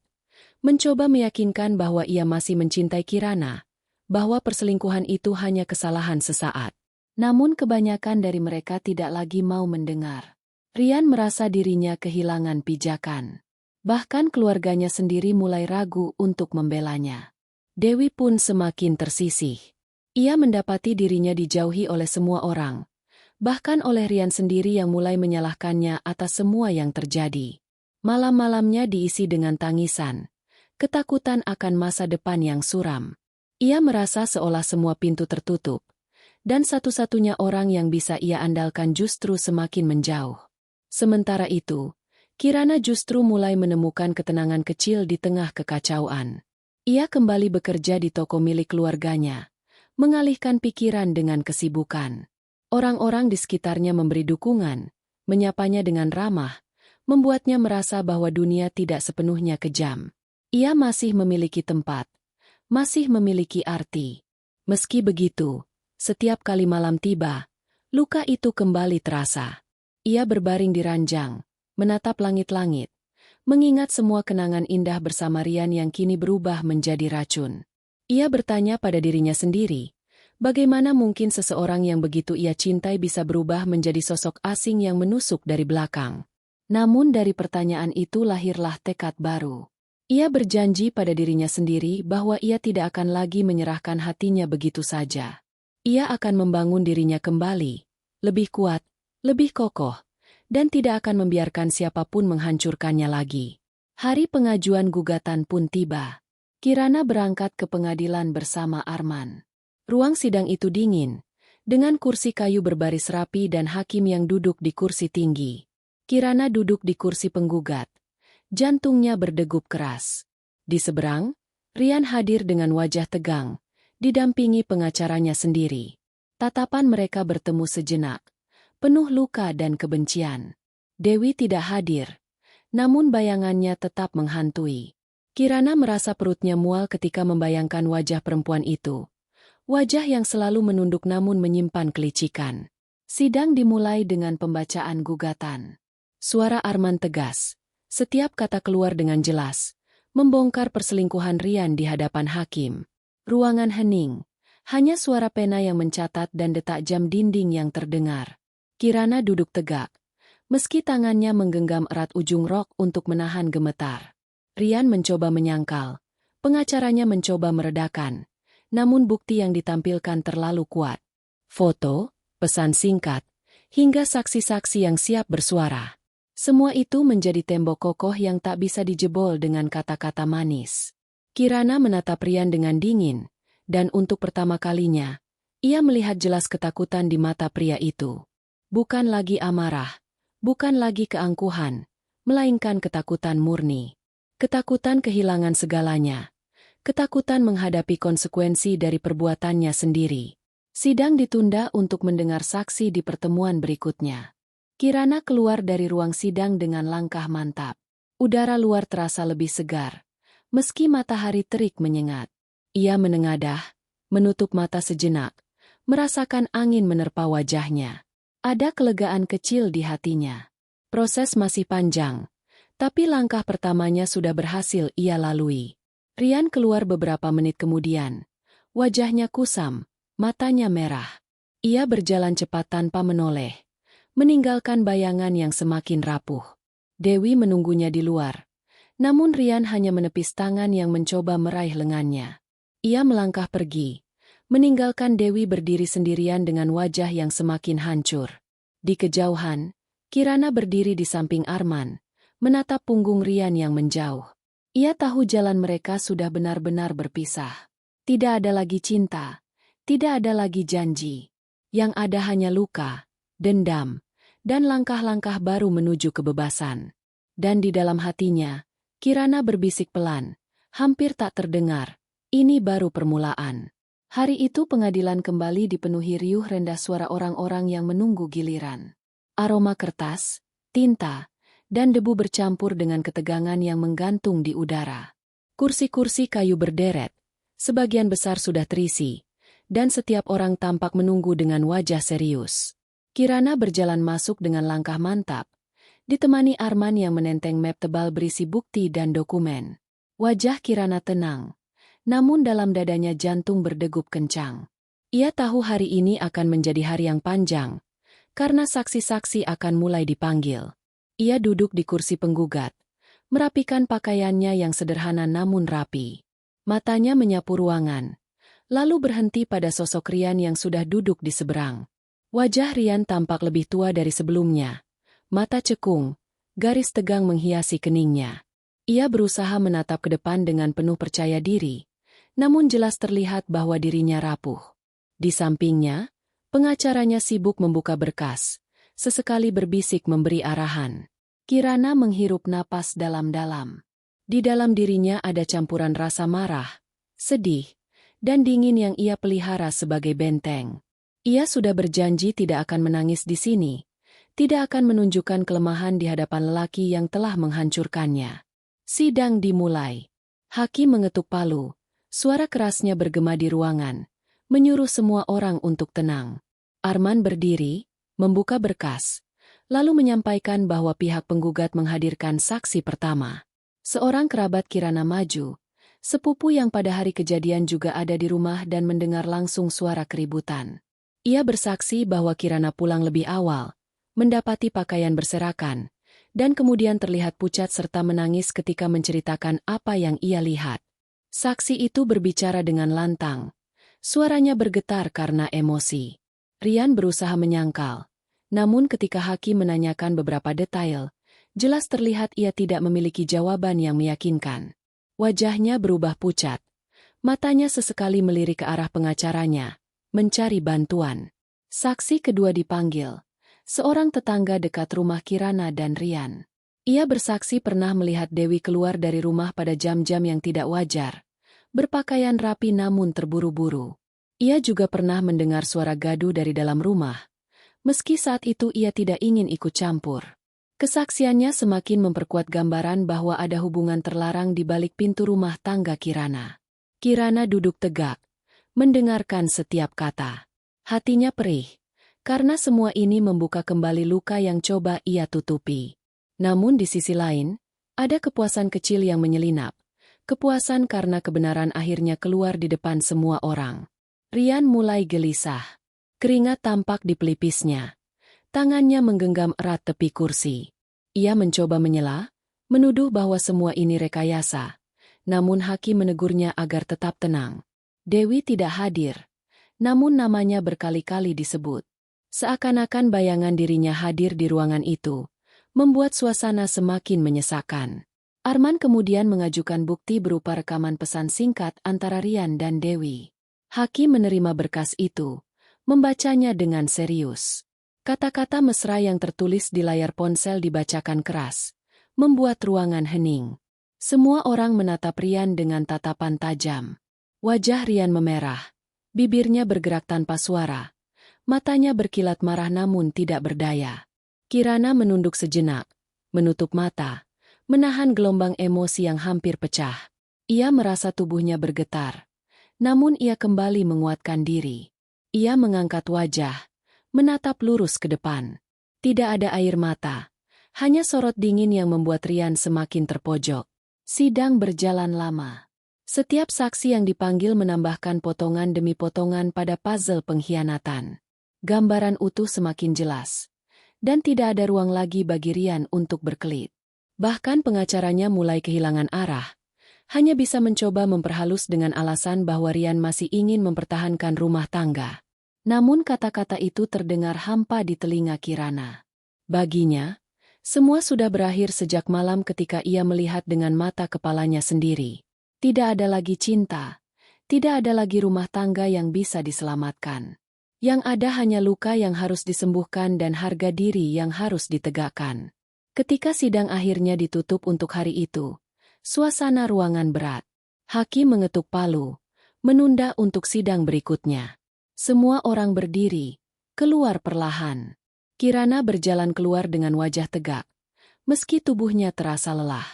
mencoba meyakinkan bahwa ia masih mencintai Kirana, bahwa perselingkuhan itu hanya kesalahan sesaat. Namun kebanyakan dari mereka tidak lagi mau mendengar. Rian merasa dirinya kehilangan pijakan. Bahkan keluarganya sendiri mulai ragu untuk membelanya. Dewi pun semakin tersisih. Ia mendapati dirinya dijauhi oleh semua orang, bahkan oleh Rian sendiri yang mulai menyalahkannya atas semua yang terjadi. Malam-malamnya diisi dengan tangisan, ketakutan akan masa depan yang suram. Ia merasa seolah semua pintu tertutup, dan satu-satunya orang yang bisa ia andalkan justru semakin menjauh. Sementara itu, Kirana justru mulai menemukan ketenangan kecil di tengah kekacauan. Ia kembali bekerja di toko milik keluarganya, mengalihkan pikiran dengan kesibukan. Orang-orang di sekitarnya memberi dukungan, menyapanya dengan ramah, membuatnya merasa bahwa dunia tidak sepenuhnya kejam. Ia masih memiliki tempat, masih memiliki arti. Meski begitu, setiap kali malam tiba, luka itu kembali terasa. Ia berbaring di ranjang, menatap langit-langit, mengingat semua kenangan indah bersama Rian yang kini berubah menjadi racun. Ia bertanya pada dirinya sendiri, bagaimana mungkin seseorang yang begitu ia cintai bisa berubah menjadi sosok asing yang menusuk dari belakang? Namun dari pertanyaan itu lahirlah tekad baru. Ia berjanji pada dirinya sendiri bahwa ia tidak akan lagi menyerahkan hatinya begitu saja. Ia akan membangun dirinya kembali, lebih kuat, lebih kokoh, dan tidak akan membiarkan siapapun menghancurkannya lagi. Hari pengajuan gugatan pun tiba. Kirana berangkat ke pengadilan bersama Arman. Ruang sidang itu dingin, dengan kursi kayu berbaris rapi dan hakim yang duduk di kursi tinggi. Kirana duduk di kursi penggugat. Jantungnya berdegup keras. Di seberang, Rian hadir dengan wajah tegang, didampingi pengacaranya sendiri. Tatapan mereka bertemu sejenak, penuh luka dan kebencian. Dewi tidak hadir, namun bayangannya tetap menghantui. Kirana merasa perutnya mual ketika membayangkan wajah perempuan itu. Wajah yang selalu menunduk namun menyimpan kelicikan. Sidang dimulai dengan pembacaan gugatan. Suara Arman tegas. Setiap kata keluar dengan jelas, membongkar perselingkuhan Rian di hadapan hakim. Ruangan hening. Hanya suara pena yang mencatat dan detak jam dinding yang terdengar. Kirana duduk tegak, meski tangannya menggenggam erat ujung rok untuk menahan gemetar. Rian mencoba menyangkal. Pengacaranya mencoba meredakan. Namun bukti yang ditampilkan terlalu kuat. Foto, pesan singkat, hingga saksi-saksi yang siap bersuara. Semua itu menjadi tembok kokoh yang tak bisa dijebol dengan kata-kata manis. Kirana menatap Rian dengan dingin, dan untuk pertama kalinya, ia melihat jelas ketakutan di mata pria itu. Bukan lagi amarah, bukan lagi keangkuhan, melainkan ketakutan murni. Ketakutan kehilangan segalanya. Ketakutan menghadapi konsekuensi dari perbuatannya sendiri. Sidang ditunda untuk mendengar saksi di pertemuan berikutnya. Kirana keluar dari ruang sidang dengan langkah mantap. Udara luar terasa lebih segar, meski matahari terik menyengat. Ia menengadah, menutup mata sejenak, merasakan angin menerpa wajahnya. Ada kelegaan kecil di hatinya. Proses masih panjang, tapi langkah pertamanya sudah berhasil ia lalui. Rian keluar beberapa menit kemudian. Wajahnya kusam, matanya merah. Ia berjalan cepat tanpa menoleh, meninggalkan bayangan yang semakin rapuh. Dewi menunggunya di luar. Namun Rian hanya menepis tangan yang mencoba meraih lengannya. Ia melangkah pergi, meninggalkan Dewi berdiri sendirian dengan wajah yang semakin hancur. Di kejauhan, Kirana berdiri di samping Arman, menatap punggung Rian yang menjauh. Ia tahu jalan mereka sudah benar-benar berpisah. Tidak ada lagi cinta, tidak ada lagi janji. Yang ada hanya luka, dendam, dan langkah-langkah baru menuju kebebasan. Dan di dalam hatinya, Kirana berbisik pelan, hampir tak terdengar, ini baru permulaan. Hari itu pengadilan kembali dipenuhi riuh rendah suara orang-orang yang menunggu giliran. Aroma kertas, tinta, dan debu bercampur dengan ketegangan yang menggantung di udara. Kursi-kursi kayu berderet, sebagian besar sudah terisi, dan setiap orang tampak menunggu dengan wajah serius. Kirana berjalan masuk dengan langkah mantap, ditemani Arman yang menenteng map tebal berisi bukti dan dokumen. Wajah Kirana tenang, namun dalam dadanya jantung berdegup kencang. Ia tahu hari ini akan menjadi hari yang panjang, karena saksi-saksi akan mulai dipanggil. Ia duduk di kursi penggugat, merapikan pakaiannya yang sederhana namun rapi. Matanya menyapu ruangan, lalu berhenti pada sosok Rian yang sudah duduk di seberang. Wajah Rian tampak lebih tua dari sebelumnya. Mata cekung, garis tegang menghiasi keningnya. Ia berusaha menatap ke depan dengan penuh percaya diri, namun jelas terlihat bahwa dirinya rapuh. Di sampingnya, pengacaranya sibuk membuka berkas, sesekali berbisik memberi arahan. Kirana menghirup napas dalam-dalam. Di dalam dirinya ada campuran rasa marah, sedih, dan dingin yang ia pelihara sebagai benteng. Ia sudah berjanji tidak akan menangis di sini, tidak akan menunjukkan kelemahan di hadapan lelaki yang telah menghancurkannya. Sidang dimulai. Hakim mengetuk palu, suara kerasnya bergema di ruangan, menyuruh semua orang untuk tenang. Arman berdiri, membuka berkas, lalu menyampaikan bahwa pihak penggugat menghadirkan saksi pertama. Seorang kerabat Kirana maju, sepupu yang pada hari kejadian juga ada di rumah dan mendengar langsung suara keributan. Ia bersaksi bahwa Kirana pulang lebih awal, mendapati pakaian berserakan, dan kemudian terlihat pucat serta menangis ketika menceritakan apa yang ia lihat. Saksi itu berbicara dengan lantang. Suaranya bergetar karena emosi. Rian berusaha menyangkal. Namun ketika hakim menanyakan beberapa detail, jelas terlihat ia tidak memiliki jawaban yang meyakinkan. Wajahnya berubah pucat. Matanya sesekali melirik ke arah pengacaranya, mencari bantuan. Saksi kedua dipanggil. Seorang tetangga dekat rumah Kirana dan Rian. Ia bersaksi pernah melihat Dewi keluar dari rumah pada jam-jam yang tidak wajar, berpakaian rapi namun terburu-buru. Ia juga pernah mendengar suara gaduh dari dalam rumah, meski saat itu ia tidak ingin ikut campur. Kesaksiannya semakin memperkuat gambaran bahwa ada hubungan terlarang di balik pintu rumah tangga Kirana. Kirana duduk tegak, mendengarkan setiap kata. Hatinya perih, karena semua ini membuka kembali luka yang coba ia tutupi. Namun di sisi lain, ada kepuasan kecil yang menyelinap. Kepuasan karena kebenaran akhirnya keluar di depan semua orang. Rian mulai gelisah. Keringat tampak di pelipisnya. Tangannya menggenggam erat tepi kursi. Ia mencoba menyela, menuduh bahwa semua ini rekayasa. Namun hakim menegurnya agar tetap tenang. Dewi tidak hadir, namun namanya berkali-kali disebut. Seakan-akan bayangan dirinya hadir di ruangan itu, membuat suasana semakin menyesakan. Arman kemudian mengajukan bukti berupa rekaman pesan singkat antara Rian dan Dewi. Hakim menerima berkas itu, membacanya dengan serius. Kata-kata mesra yang tertulis di layar ponsel dibacakan keras, membuat ruangan hening. Semua orang menatap Rian dengan tatapan tajam. Wajah Rian memerah, bibirnya bergerak tanpa suara. Matanya berkilat marah namun tidak berdaya. Kirana menunduk sejenak, menutup mata, menahan gelombang emosi yang hampir pecah. Ia merasa tubuhnya bergetar. Namun ia kembali menguatkan diri. Ia mengangkat wajah, menatap lurus ke depan. Tidak ada air mata, hanya sorot dingin yang membuat Rian semakin terpojok. Sidang berjalan lama. Setiap saksi yang dipanggil menambahkan potongan demi potongan pada puzzle pengkhianatan. Gambaran utuh semakin jelas, dan tidak ada ruang lagi bagi Rian untuk berkelit. Bahkan pengacaranya mulai kehilangan arah, hanya bisa mencoba memperhalus dengan alasan bahwa Rian masih ingin mempertahankan rumah tangga. Namun kata-kata itu terdengar hampa di telinga Kirana. Baginya, semua sudah berakhir sejak malam ketika ia melihat dengan mata kepalanya sendiri. Tidak ada lagi cinta, tidak ada lagi rumah tangga yang bisa diselamatkan. Yang ada hanya luka yang harus disembuhkan dan harga diri yang harus ditegakkan. Ketika sidang akhirnya ditutup untuk hari itu, suasana ruangan berat. Hakim mengetuk palu, menunda untuk sidang berikutnya. Semua orang berdiri, keluar perlahan. Kirana berjalan keluar dengan wajah tegak, meski tubuhnya terasa lelah.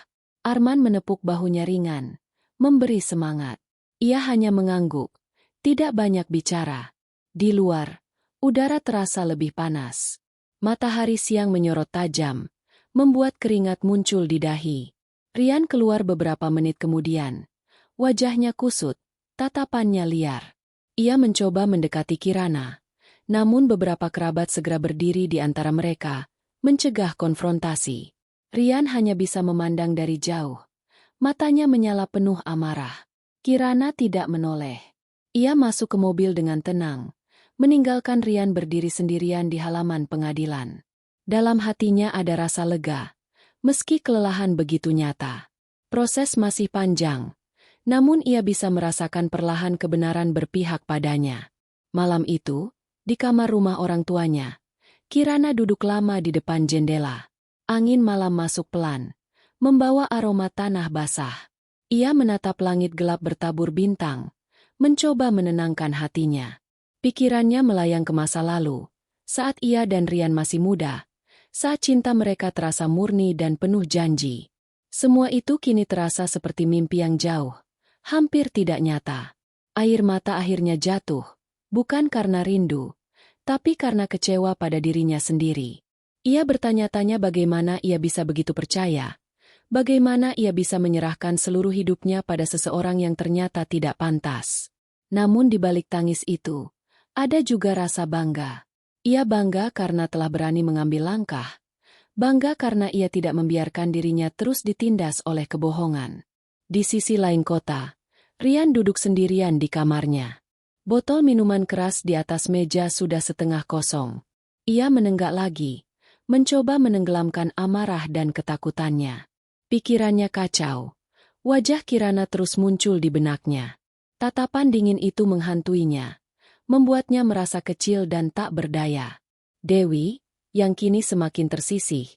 Arman menepuk bahunya ringan, memberi semangat. Ia hanya mengangguk, tidak banyak bicara. Di luar, udara terasa lebih panas. Matahari siang menyorot tajam, membuat keringat muncul di dahi. Rian keluar beberapa menit kemudian. Wajahnya kusut, tatapannya liar. Ia mencoba mendekati Kirana, namun beberapa kerabat segera berdiri di antara mereka, mencegah konfrontasi. Rian hanya bisa memandang dari jauh. Matanya menyala penuh amarah. Kirana tidak menoleh. Ia masuk ke mobil dengan tenang, meninggalkan Rian berdiri sendirian di halaman pengadilan. Dalam hatinya ada rasa lega, meski kelelahan begitu nyata. Proses masih panjang, namun ia bisa merasakan perlahan kebenaran berpihak padanya. Malam itu, di kamar rumah orang tuanya, Kirana duduk lama di depan jendela. Angin malam masuk pelan, membawa aroma tanah basah. Ia menatap langit gelap bertabur bintang, mencoba menenangkan hatinya. Pikirannya melayang ke masa lalu, saat ia dan Rian masih muda, saat cinta mereka terasa murni dan penuh janji. Semua itu kini terasa seperti mimpi yang jauh, hampir tidak nyata. Air mata akhirnya jatuh, bukan karena rindu, tapi karena kecewa pada dirinya sendiri. Ia bertanya-tanya bagaimana ia bisa begitu percaya, bagaimana ia bisa menyerahkan seluruh hidupnya pada seseorang yang ternyata tidak pantas. Namun di balik tangis itu, ada juga rasa bangga. Ia bangga karena telah berani mengambil langkah, bangga karena ia tidak membiarkan dirinya terus ditindas oleh kebohongan. Di sisi lain kota, Rian duduk sendirian di kamarnya. Botol minuman keras di atas meja sudah setengah kosong. Ia menenggak lagi, mencoba menenggelamkan amarah dan ketakutannya. Pikirannya kacau. Wajah Kirana terus muncul di benaknya. Tatapan dingin itu menghantuinya, membuatnya merasa kecil dan tak berdaya. Dewi, yang kini semakin tersisih,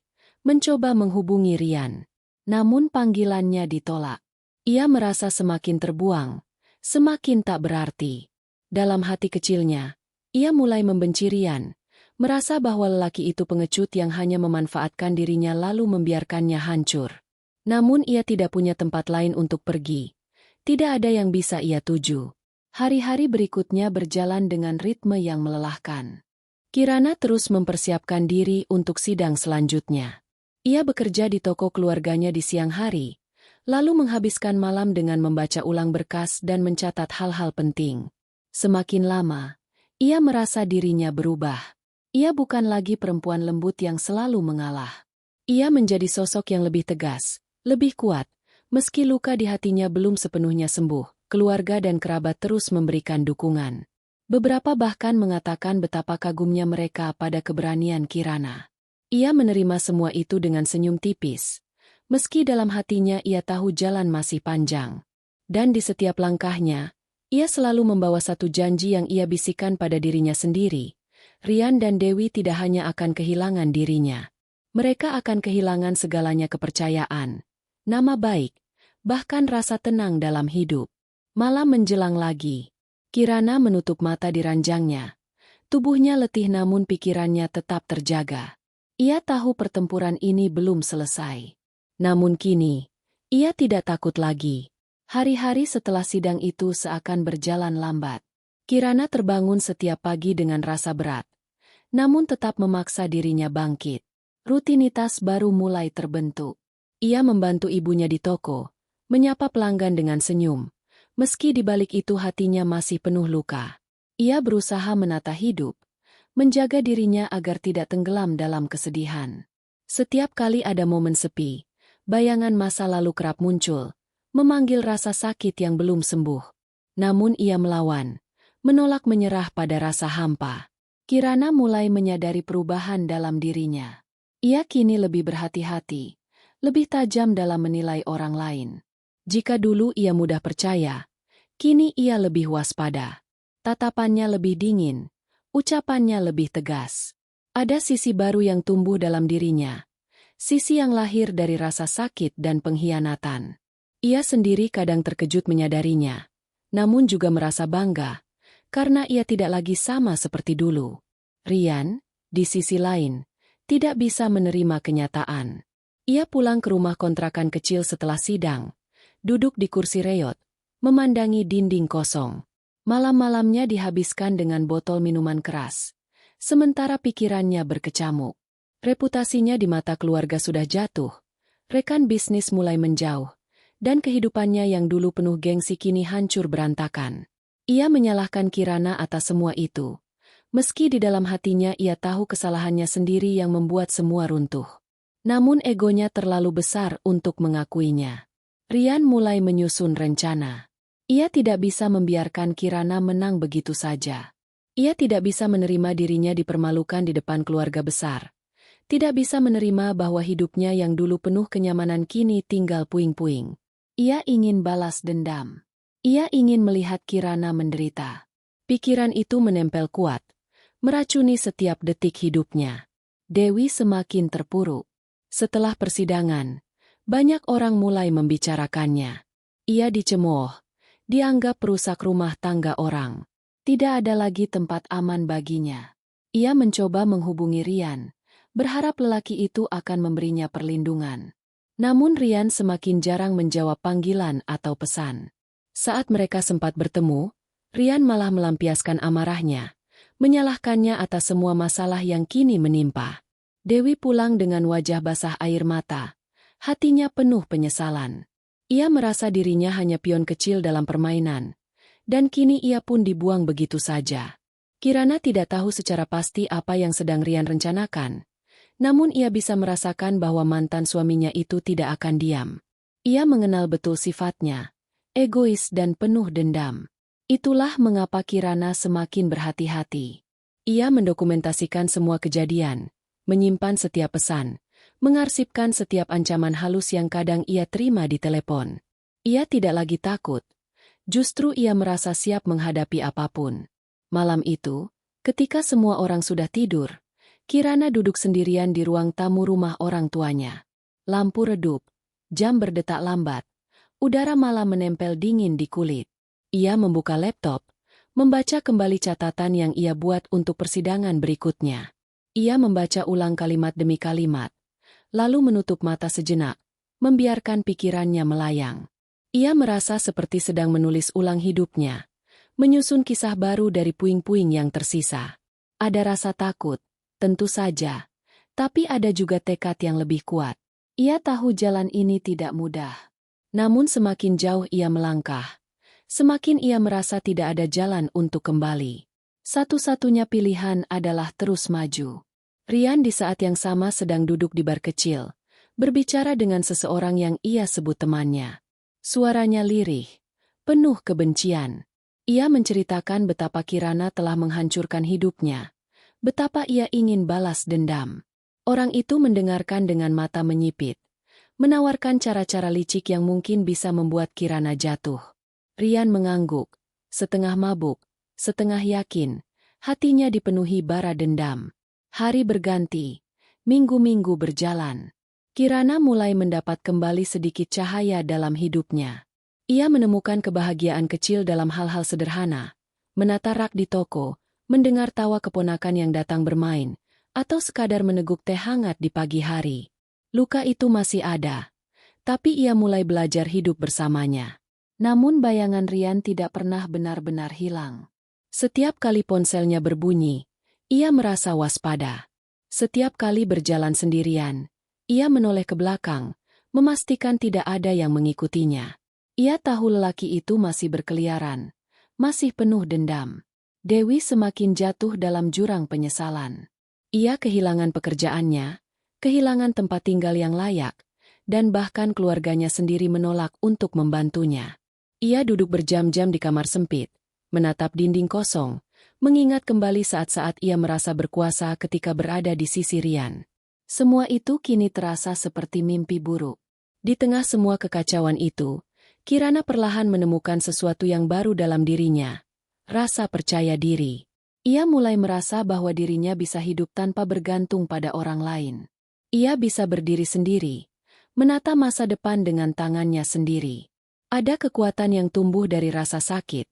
mencoba menghubungi Rian. Namun panggilannya ditolak. Ia merasa semakin terbuang, semakin tak berarti. Dalam hati kecilnya, ia mulai membenci Rian, merasa bahwa lelaki itu pengecut yang hanya memanfaatkan dirinya lalu membiarkannya hancur. Namun ia tidak punya tempat lain untuk pergi. Tidak ada yang bisa ia tuju. Hari-hari berikutnya berjalan dengan ritme yang melelahkan. Kirana terus mempersiapkan diri untuk sidang selanjutnya. Ia bekerja di toko keluarganya di siang hari, lalu menghabiskan malam dengan membaca ulang berkas dan mencatat hal-hal penting. Semakin lama, ia merasa dirinya berubah. Ia bukan lagi perempuan lembut yang selalu mengalah. Ia menjadi sosok yang lebih tegas, lebih kuat, meski luka di hatinya belum sepenuhnya sembuh. Keluarga dan kerabat terus memberikan dukungan. Beberapa bahkan mengatakan betapa kagumnya mereka pada keberanian Kirana. Ia menerima semua itu dengan senyum tipis. Meski dalam hatinya ia tahu jalan masih panjang. Dan di setiap langkahnya, ia selalu membawa satu janji yang ia bisikan pada dirinya sendiri. Rian dan Dewi tidak hanya akan kehilangan dirinya. Mereka akan kehilangan segalanya, kepercayaan, nama baik, bahkan rasa tenang dalam hidup. Malam menjelang lagi. Kirana menutup mata di ranjangnya. Tubuhnya letih namun pikirannya tetap terjaga. Ia tahu pertempuran ini belum selesai. Namun kini, ia tidak takut lagi. Hari-hari setelah sidang itu seakan berjalan lambat. Kirana terbangun setiap pagi dengan rasa berat. Namun tetap memaksa dirinya bangkit. Rutinitas baru mulai terbentuk. Ia membantu ibunya di toko, menyapa pelanggan dengan senyum. Meski di balik itu hatinya masih penuh luka. Ia berusaha menata hidup, menjaga dirinya agar tidak tenggelam dalam kesedihan. Setiap kali ada momen sepi, bayangan masa lalu kerap muncul, memanggil rasa sakit yang belum sembuh. Namun ia melawan, menolak menyerah pada rasa hampa. Kirana mulai menyadari perubahan dalam dirinya. Ia kini lebih berhati-hati, lebih tajam dalam menilai orang lain. Jika dulu ia mudah percaya, kini ia lebih waspada. Tatapannya lebih dingin, ucapannya lebih tegas. Ada sisi baru yang tumbuh dalam dirinya. sisi yang lahir dari rasa sakit dan pengkhianatan. Ia sendiri kadang terkejut menyadarinya, namun juga merasa bangga, karena ia tidak lagi sama seperti dulu. Rian, di sisi lain, tidak bisa menerima kenyataan. Ia pulang ke rumah kontrakan kecil setelah sidang, duduk di kursi reot, memandangi dinding kosong. Malam-malamnya dihabiskan dengan botol minuman keras, sementara pikirannya berkecamuk. Reputasinya di mata keluarga sudah jatuh, rekan bisnis mulai menjauh, dan kehidupannya yang dulu penuh gengsi kini hancur berantakan. Ia menyalahkan Kirana atas semua itu, meski di dalam hatinya ia tahu kesalahannya sendiri yang membuat semua runtuh. Namun egonya terlalu besar untuk mengakuinya. Rian mulai menyusun rencana. Ia tidak bisa membiarkan Kirana menang begitu saja. Ia tidak bisa menerima dirinya dipermalukan di depan keluarga besar. Tidak bisa menerima bahwa hidupnya yang dulu penuh kenyamanan kini tinggal puing-puing. Ia ingin balas dendam. Ia ingin melihat Kirana menderita. Pikiran itu menempel kuat, meracuni setiap detik hidupnya. Dewi semakin terpuruk. Setelah persidangan, banyak orang mulai membicarakannya. Ia dicemooh, dianggap perusak rumah tangga orang. Tidak ada lagi tempat aman baginya. Ia mencoba menghubungi Rian, berharap lelaki itu akan memberinya perlindungan. Namun Rian semakin jarang menjawab panggilan atau pesan. Saat mereka sempat bertemu, Rian malah melampiaskan amarahnya, menyalahkannya atas semua masalah yang kini menimpa. Dewi pulang dengan wajah basah air mata, hatinya penuh penyesalan. Ia merasa dirinya hanya pion kecil dalam permainan, dan kini ia pun dibuang begitu saja. Kirana tidak tahu secara pasti apa yang sedang Rian rencanakan. Namun ia bisa merasakan bahwa mantan suaminya itu tidak akan diam. Ia mengenal betul sifatnya, egois dan penuh dendam. Itulah mengapa Kirana semakin berhati-hati. Ia mendokumentasikan semua kejadian, menyimpan setiap pesan, mengarsipkan setiap ancaman halus yang kadang ia terima di telepon. Ia tidak lagi takut, justru ia merasa siap menghadapi apapun. Malam itu, ketika semua orang sudah tidur, Kirana duduk sendirian di ruang tamu rumah orang tuanya. Lampu redup, jam berdetak lambat, udara malam menempel dingin di kulit. Ia membuka laptop, membaca kembali catatan yang ia buat untuk persidangan berikutnya. Ia membaca ulang kalimat demi kalimat, lalu menutup mata sejenak, membiarkan pikirannya melayang. Ia merasa seperti sedang menulis ulang hidupnya, menyusun kisah baru dari puing-puing yang tersisa. Ada rasa takut, tentu saja, tapi ada juga tekad yang lebih kuat. Ia tahu jalan ini tidak mudah. Namun semakin jauh ia melangkah, semakin ia merasa tidak ada jalan untuk kembali. Satu-satunya pilihan adalah terus maju. Rian di saat yang sama sedang duduk di bar kecil, berbicara dengan seseorang yang ia sebut temannya. Suaranya lirih, penuh kebencian. Ia menceritakan betapa Kirana telah menghancurkan hidupnya, betapa ia ingin balas dendam. Orang itu mendengarkan dengan mata menyipit, menawarkan cara-cara licik yang mungkin bisa membuat Kirana jatuh. Rian mengangguk, setengah mabuk, setengah yakin, hatinya dipenuhi bara dendam. Hari berganti, minggu-minggu berjalan. Kirana mulai mendapat kembali sedikit cahaya dalam hidupnya. Ia menemukan kebahagiaan kecil dalam hal-hal sederhana, menata rak di toko, mendengar tawa keponakan yang datang bermain, atau sekadar meneguk teh hangat di pagi hari. Luka itu masih ada, tapi ia mulai belajar hidup bersamanya. Namun bayangan Rian tidak pernah benar-benar hilang. Setiap kali ponselnya berbunyi, ia merasa waspada. Setiap kali berjalan sendirian, ia menoleh ke belakang, memastikan tidak ada yang mengikutinya. Ia tahu lelaki itu masih berkeliaran, masih penuh dendam. Dewi semakin jatuh dalam jurang penyesalan. Ia kehilangan pekerjaannya, kehilangan tempat tinggal yang layak, dan bahkan keluarganya sendiri menolak untuk membantunya. Ia duduk berjam-jam di kamar sempit, menatap dinding kosong, mengingat kembali saat-saat ia merasa berkuasa ketika berada di sisi Rian. Semua itu kini terasa seperti mimpi buruk. Di tengah semua kekacauan itu, Kirana perlahan menemukan sesuatu yang baru dalam dirinya, rasa percaya diri. Ia mulai merasa bahwa dirinya bisa hidup tanpa bergantung pada orang lain. Ia bisa berdiri sendiri, menata masa depan dengan tangannya sendiri. Ada kekuatan yang tumbuh dari rasa sakit,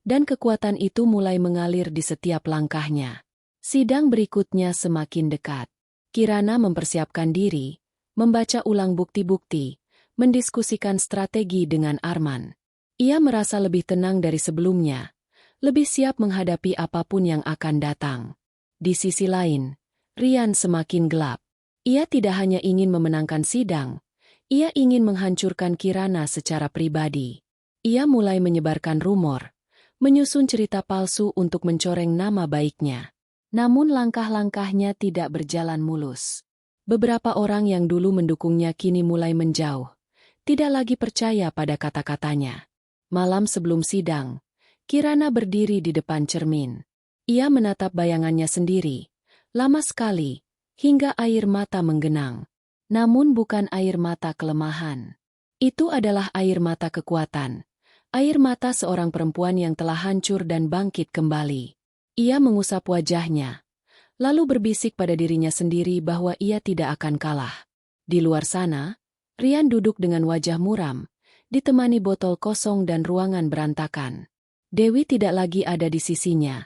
dan kekuatan itu mulai mengalir di setiap langkahnya. Sidang berikutnya semakin dekat. Kirana mempersiapkan diri, membaca ulang bukti-bukti, mendiskusikan strategi dengan Arman. Ia merasa lebih tenang dari sebelumnya, lebih siap menghadapi apapun yang akan datang. Di sisi lain, Rian semakin gelap. Ia tidak hanya ingin memenangkan sidang, ia ingin menghancurkan Kirana secara pribadi. Ia mulai menyebarkan rumor, menyusun cerita palsu untuk mencoreng nama baiknya. Namun langkah-langkahnya tidak berjalan mulus. Beberapa orang yang dulu mendukungnya kini mulai menjauh, tidak lagi percaya pada kata-katanya. Malam sebelum sidang, Kirana berdiri di depan cermin. Ia menatap bayangannya sendiri, lama sekali, hingga air mata menggenang. Namun bukan air mata kelemahan. Itu adalah air mata kekuatan. Air mata seorang perempuan yang telah hancur dan bangkit kembali. Ia mengusap wajahnya, lalu berbisik pada dirinya sendiri bahwa ia tidak akan kalah. Di luar sana, Rian duduk dengan wajah muram, ditemani botol kosong dan ruangan berantakan. Dewi tidak lagi ada di sisinya.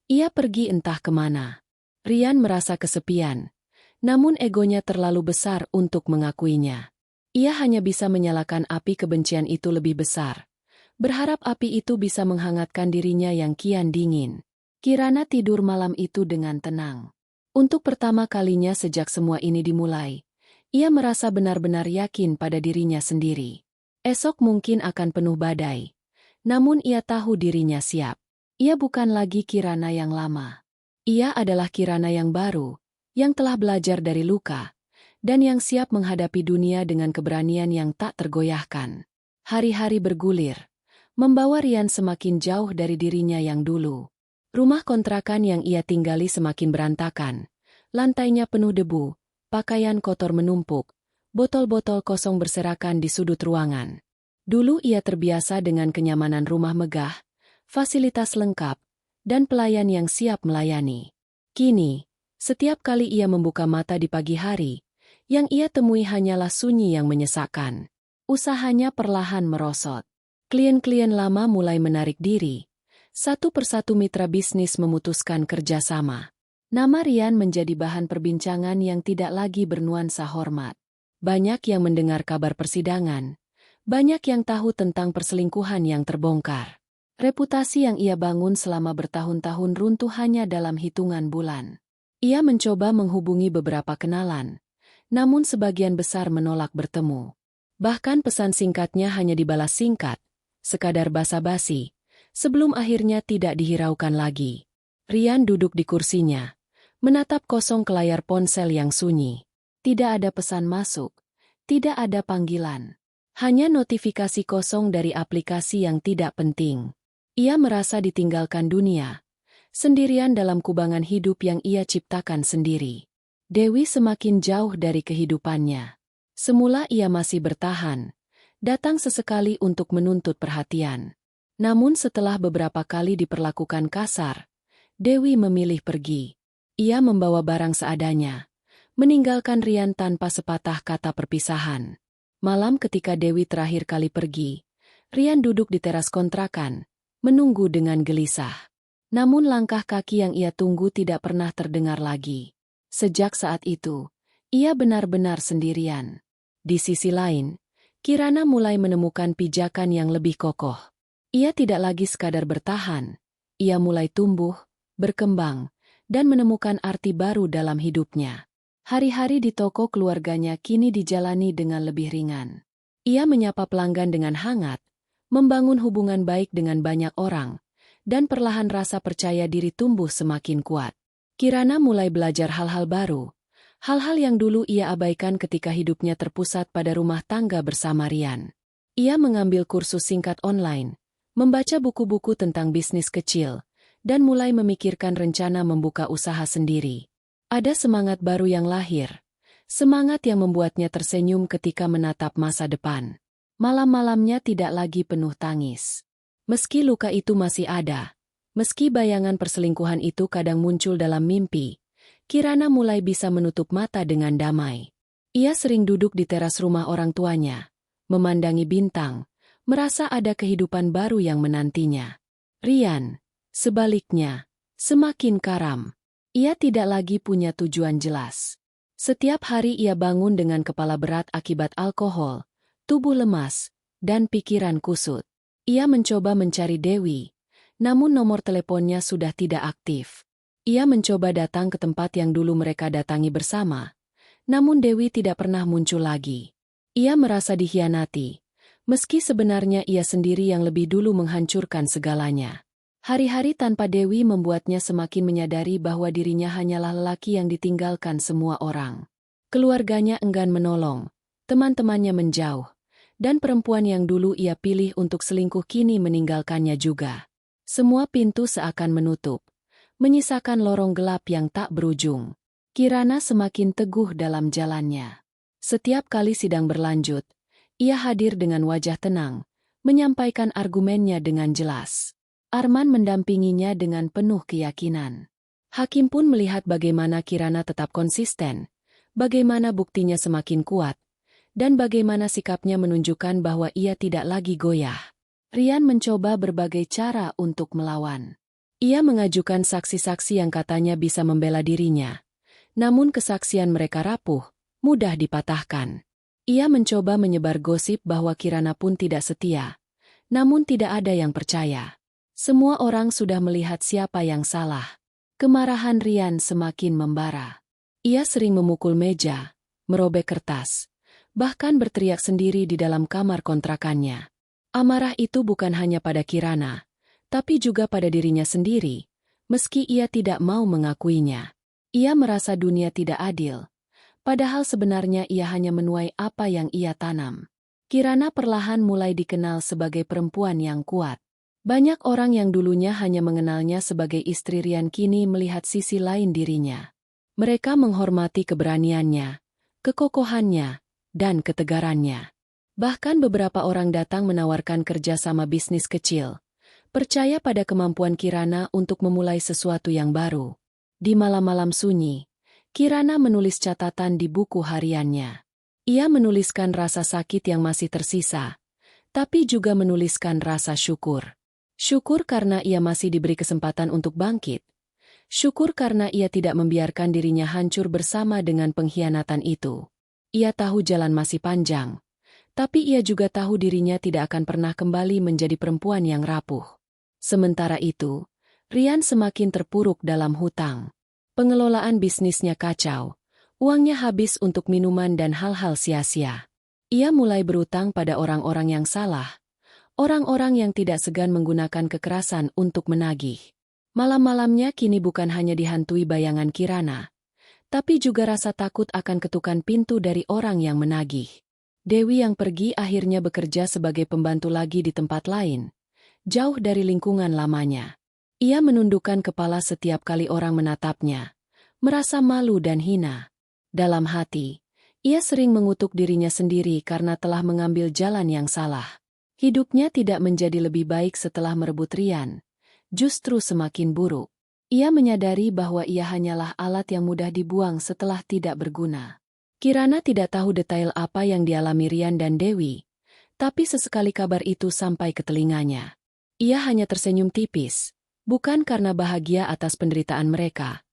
Ia pergi entah kemana. Rian merasa kesepian, namun egonya terlalu besar untuk mengakuinya. Ia hanya bisa menyalakan api kebencian itu lebih besar, berharap api itu bisa menghangatkan dirinya yang kian dingin. Kirana tidur malam itu dengan tenang. Untuk pertama kalinya sejak semua ini dimulai, ia merasa benar-benar yakin pada dirinya sendiri. Esok mungkin akan penuh badai. Namun ia tahu dirinya siap. Ia bukan lagi Kirana yang lama. Ia adalah Kirana yang baru, yang telah belajar dari luka, dan yang siap menghadapi dunia dengan keberanian yang tak tergoyahkan. Hari-hari bergulir, membawa Rian semakin jauh dari dirinya yang dulu. Rumah kontrakan yang ia tinggali semakin berantakan. Lantainya penuh debu, pakaian kotor menumpuk, botol-botol kosong berserakan di sudut ruangan. Dulu ia terbiasa dengan kenyamanan rumah megah, fasilitas lengkap, dan pelayan yang siap melayani. Kini, setiap kali ia membuka mata di pagi hari, yang ia temui hanyalah sunyi yang menyesakkan. Usahanya perlahan merosot. Klien-klien lama mulai menarik diri. Satu persatu mitra bisnis memutuskan kerjasama. Nama Rian menjadi bahan perbincangan yang tidak lagi bernuansa hormat. Banyak yang mendengar kabar persidangan. Banyak yang tahu tentang perselingkuhan yang terbongkar. Reputasi yang ia bangun selama bertahun-tahun runtuh hanya dalam hitungan bulan. Ia mencoba menghubungi beberapa kenalan, namun sebagian besar menolak bertemu. Bahkan pesan singkatnya hanya dibalas singkat, sekadar basa-basi, sebelum akhirnya tidak dihiraukan lagi. Rian duduk di kursinya, menatap kosong ke layar ponsel yang sunyi. Tidak ada pesan masuk, tidak ada panggilan. Hanya notifikasi kosong dari aplikasi yang tidak penting. Ia merasa ditinggalkan dunia, sendirian dalam kubangan hidup yang ia ciptakan sendiri. Dewi semakin jauh dari kehidupannya. Semula ia masih bertahan, datang sesekali untuk menuntut perhatian. Namun setelah beberapa kali diperlakukan kasar, Dewi memilih pergi. Ia membawa barang seadanya, meninggalkan Rian tanpa sepatah kata perpisahan. Malam ketika Dewi terakhir kali pergi, Rian duduk di teras kontrakan, menunggu dengan gelisah. Namun langkah kaki yang ia tunggu tidak pernah terdengar lagi. Sejak saat itu, ia benar-benar sendirian. Di sisi lain, Kirana mulai menemukan pijakan yang lebih kokoh. Ia tidak lagi sekadar bertahan, ia mulai tumbuh, berkembang, dan menemukan arti baru dalam hidupnya. Hari-hari di toko keluarganya kini dijalani dengan lebih ringan. Ia menyapa pelanggan dengan hangat, membangun hubungan baik dengan banyak orang, dan perlahan rasa percaya diri tumbuh semakin kuat. Kirana mulai belajar hal-hal baru, hal-hal yang dulu ia abaikan ketika hidupnya terpusat pada rumah tangga bersama Rian. Ia mengambil kursus singkat online, membaca buku-buku tentang bisnis kecil, dan mulai memikirkan rencana membuka usaha sendiri. Ada semangat baru yang lahir, semangat yang membuatnya tersenyum ketika menatap masa depan. Malam-malamnya tidak lagi penuh tangis. Meski luka itu masih ada, meski bayangan perselingkuhan itu kadang muncul dalam mimpi, Kirana mulai bisa menutup mata dengan damai. Ia sering duduk di teras rumah orang tuanya, memandangi bintang, merasa ada kehidupan baru yang menantinya. Rian, sebaliknya, semakin karam. Ia tidak lagi punya tujuan jelas. Setiap hari ia bangun dengan kepala berat akibat alkohol, tubuh lemas, dan pikiran kusut. Ia mencoba mencari Dewi, namun nomor teleponnya sudah tidak aktif. Ia mencoba datang ke tempat yang dulu mereka datangi bersama, namun Dewi tidak pernah muncul lagi. Ia merasa dikhianati, meski sebenarnya ia sendiri yang lebih dulu menghancurkan segalanya. Hari-hari tanpa Dewi membuatnya semakin menyadari bahwa dirinya hanyalah lelaki yang ditinggalkan semua orang. Keluarganya enggan menolong, teman-temannya menjauh, dan perempuan yang dulu ia pilih untuk selingkuh kini meninggalkannya juga. Semua pintu seakan menutup, menyisakan lorong gelap yang tak berujung. Kirana semakin teguh dalam jalannya. Setiap kali sidang berlanjut, ia hadir dengan wajah tenang, menyampaikan argumennya dengan jelas. Arman mendampinginya dengan penuh keyakinan. Hakim pun melihat bagaimana Kirana tetap konsisten, bagaimana buktinya semakin kuat, dan bagaimana sikapnya menunjukkan bahwa ia tidak lagi goyah. Rian mencoba berbagai cara untuk melawan. Ia mengajukan saksi-saksi yang katanya bisa membela dirinya. Namun kesaksian mereka rapuh, mudah dipatahkan. Ia mencoba menyebar gosip bahwa Kirana pun tidak setia. Namun tidak ada yang percaya. Semua orang sudah melihat siapa yang salah. Kemarahan Rian semakin membara. Ia sering memukul meja, merobek kertas, bahkan berteriak sendiri di dalam kamar kontrakannya. Amarah itu bukan hanya pada Kirana, tapi juga pada dirinya sendiri, meski ia tidak mau mengakuinya. Ia merasa dunia tidak adil, padahal sebenarnya ia hanya menuai apa yang ia tanam. Kirana perlahan mulai dikenal sebagai perempuan yang kuat. Banyak orang yang dulunya hanya mengenalnya sebagai istri Rian kini melihat sisi lain dirinya. Mereka menghormati keberaniannya, kekokohannya, dan ketegarannya. Bahkan beberapa orang datang menawarkan kerja sama bisnis kecil, percaya pada kemampuan Kirana untuk memulai sesuatu yang baru. Di malam-malam sunyi, Kirana menulis catatan di buku hariannya. Ia menuliskan rasa sakit yang masih tersisa, tapi juga menuliskan rasa syukur. Syukur karena ia masih diberi kesempatan untuk bangkit. Syukur karena ia tidak membiarkan dirinya hancur bersama dengan pengkhianatan itu. Ia tahu jalan masih panjang, tapi ia juga tahu dirinya tidak akan pernah kembali menjadi perempuan yang rapuh. Sementara itu, Rian semakin terpuruk dalam hutang. Pengelolaan bisnisnya kacau, uangnya habis untuk minuman dan hal-hal sia-sia. Ia mulai berutang pada orang-orang yang salah. Orang-orang yang tidak segan menggunakan kekerasan untuk menagih. Malam-malamnya kini bukan hanya dihantui bayangan Kirana, tapi juga rasa takut akan ketukan pintu dari orang yang menagih. Dewi yang pergi akhirnya bekerja sebagai pembantu lagi di tempat lain, jauh dari lingkungan lamanya. Ia menundukkan kepala setiap kali orang menatapnya, merasa malu dan hina. Dalam hati, ia sering mengutuk dirinya sendiri karena telah mengambil jalan yang salah. Hidupnya tidak menjadi lebih baik setelah merebut Rian, justru semakin buruk. Ia menyadari bahwa ia hanyalah alat yang mudah dibuang setelah tidak berguna. Kirana tidak tahu detail apa yang dialami Rian dan Dewi, tapi sesekali kabar itu sampai ke telinganya. Ia hanya tersenyum tipis, bukan karena bahagia atas penderitaan mereka,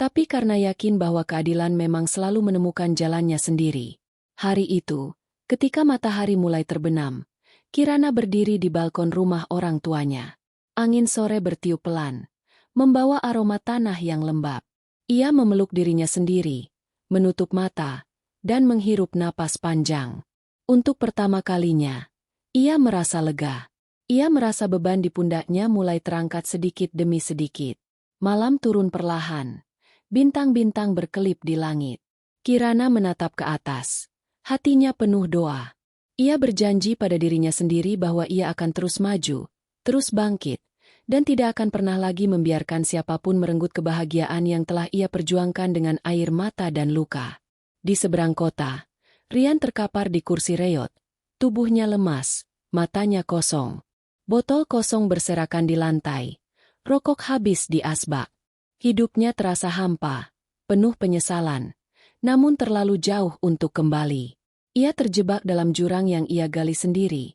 tapi karena yakin bahwa keadilan memang selalu menemukan jalannya sendiri. Hari itu, ketika matahari mulai terbenam, Kirana berdiri di balkon rumah orang tuanya. Angin sore bertiup pelan, membawa aroma tanah yang lembab. Ia memeluk dirinya sendiri, menutup mata, dan menghirup napas panjang. Untuk pertama kalinya, ia merasa lega. Ia merasa beban di pundaknya mulai terangkat sedikit demi sedikit. Malam turun perlahan. Bintang-bintang berkelip di langit. Kirana menatap ke atas. Hatinya penuh doa. Ia berjanji pada dirinya sendiri bahwa ia akan terus maju, terus bangkit, dan tidak akan pernah lagi membiarkan siapapun merenggut kebahagiaan yang telah ia perjuangkan dengan air mata dan luka. Di seberang kota, Rian terkapar di kursi reot. Tubuhnya lemas, matanya kosong. Botol kosong berserakan di lantai. Rokok habis di asbak. Hidupnya terasa hampa, penuh penyesalan, namun terlalu jauh untuk kembali. Ia terjebak dalam jurang yang ia gali sendiri,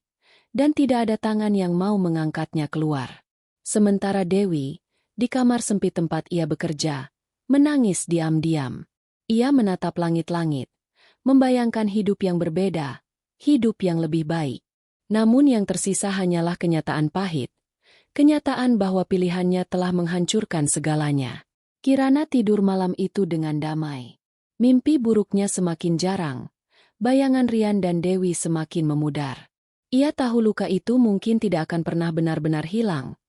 dan tidak ada tangan yang mau mengangkatnya keluar. Sementara Dewi, di kamar sempit tempat ia bekerja, menangis diam-diam. Ia menatap langit-langit, membayangkan hidup yang berbeda, hidup yang lebih baik. Namun yang tersisa hanyalah kenyataan pahit, kenyataan bahwa pilihannya telah menghancurkan segalanya. Kirana tidur malam itu dengan damai. Mimpi buruknya semakin jarang, bayangan Rian dan Dewi semakin memudar. Ia tahu luka itu mungkin tidak akan pernah benar-benar hilang,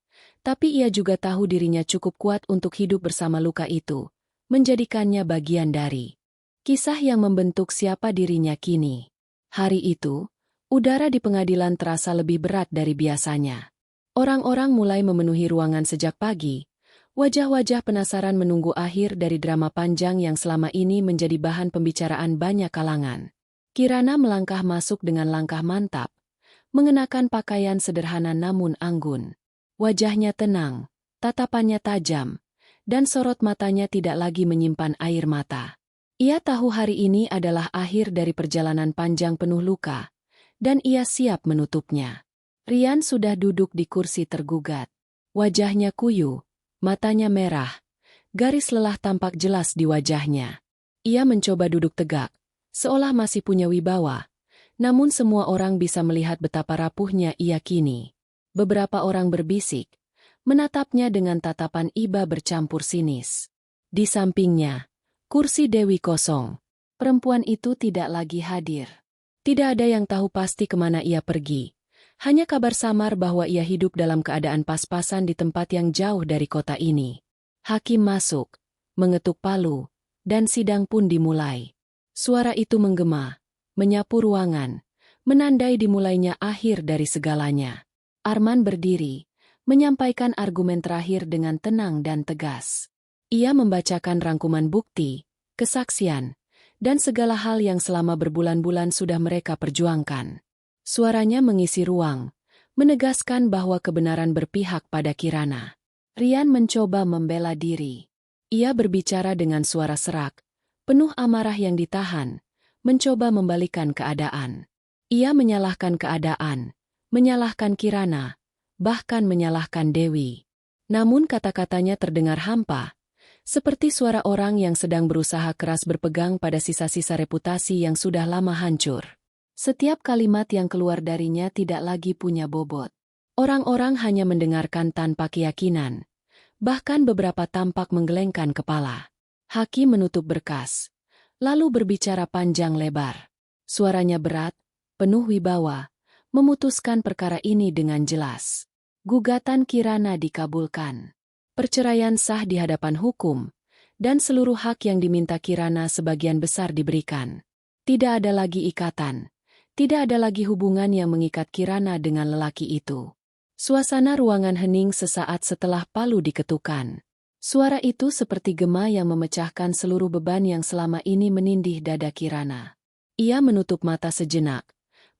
tapi ia juga tahu dirinya cukup kuat untuk hidup bersama luka itu, menjadikannya bagian dari kisah yang membentuk siapa dirinya kini. Hari itu, udara di pengadilan terasa lebih berat dari biasanya. Orang-orang mulai memenuhi ruangan sejak pagi, wajah-wajah penasaran menunggu akhir dari drama panjang yang selama ini menjadi bahan pembicaraan banyak kalangan. Kirana melangkah masuk dengan langkah mantap, mengenakan pakaian sederhana namun anggun. Wajahnya tenang, tatapannya tajam, dan sorot matanya tidak lagi menyimpan air mata. Ia tahu hari ini adalah akhir dari perjalanan panjang penuh luka, dan ia siap menutupnya. Rian sudah duduk di kursi tergugat. Wajahnya kuyu, matanya merah, garis lelah tampak jelas di wajahnya. Ia mencoba duduk tegak, seolah masih punya wibawa, namun semua orang bisa melihat betapa rapuhnya ia kini. Beberapa orang berbisik, menatapnya dengan tatapan iba bercampur sinis. Di sampingnya, kursi Dewi kosong. Perempuan itu tidak lagi hadir. Tidak ada yang tahu pasti kemana ia pergi. Hanya kabar samar bahwa ia hidup dalam keadaan pas-pasan di tempat yang jauh dari kota ini. Hakim masuk, mengetuk palu, dan sidang pun dimulai. Suara itu menggema, menyapu ruangan, menandai dimulainya akhir dari segalanya. Arman berdiri, menyampaikan argumen terakhir dengan tenang dan tegas. Ia membacakan rangkuman bukti, kesaksian, dan segala hal yang selama berbulan-bulan sudah mereka perjuangkan. Suaranya mengisi ruang, menegaskan bahwa kebenaran berpihak pada Kirana. Rian mencoba membela diri. Ia berbicara dengan suara serak, penuh amarah yang ditahan, mencoba membalikan keadaan. Ia menyalahkan keadaan, menyalahkan Kirana, bahkan menyalahkan Dewi. Namun kata-katanya terdengar hampa, seperti suara orang yang sedang berusaha keras berpegang pada sisa-sisa reputasi yang sudah lama hancur. Setiap kalimat yang keluar darinya tidak lagi punya bobot. Orang-orang hanya mendengarkan tanpa keyakinan, bahkan beberapa tampak menggelengkan kepala. Hakim menutup berkas, lalu berbicara panjang lebar. Suaranya berat, penuh wibawa, memutuskan perkara ini dengan jelas. Gugatan Kirana dikabulkan. Perceraian sah di hadapan hukum, dan seluruh hak yang diminta Kirana sebagian besar diberikan. Tidak ada lagi ikatan, tidak ada lagi hubungan yang mengikat Kirana dengan lelaki itu. Suasana ruangan hening sesaat setelah palu diketukan. Suara itu seperti gema yang memecahkan seluruh beban yang selama ini menindih dada Kirana. Ia menutup mata sejenak,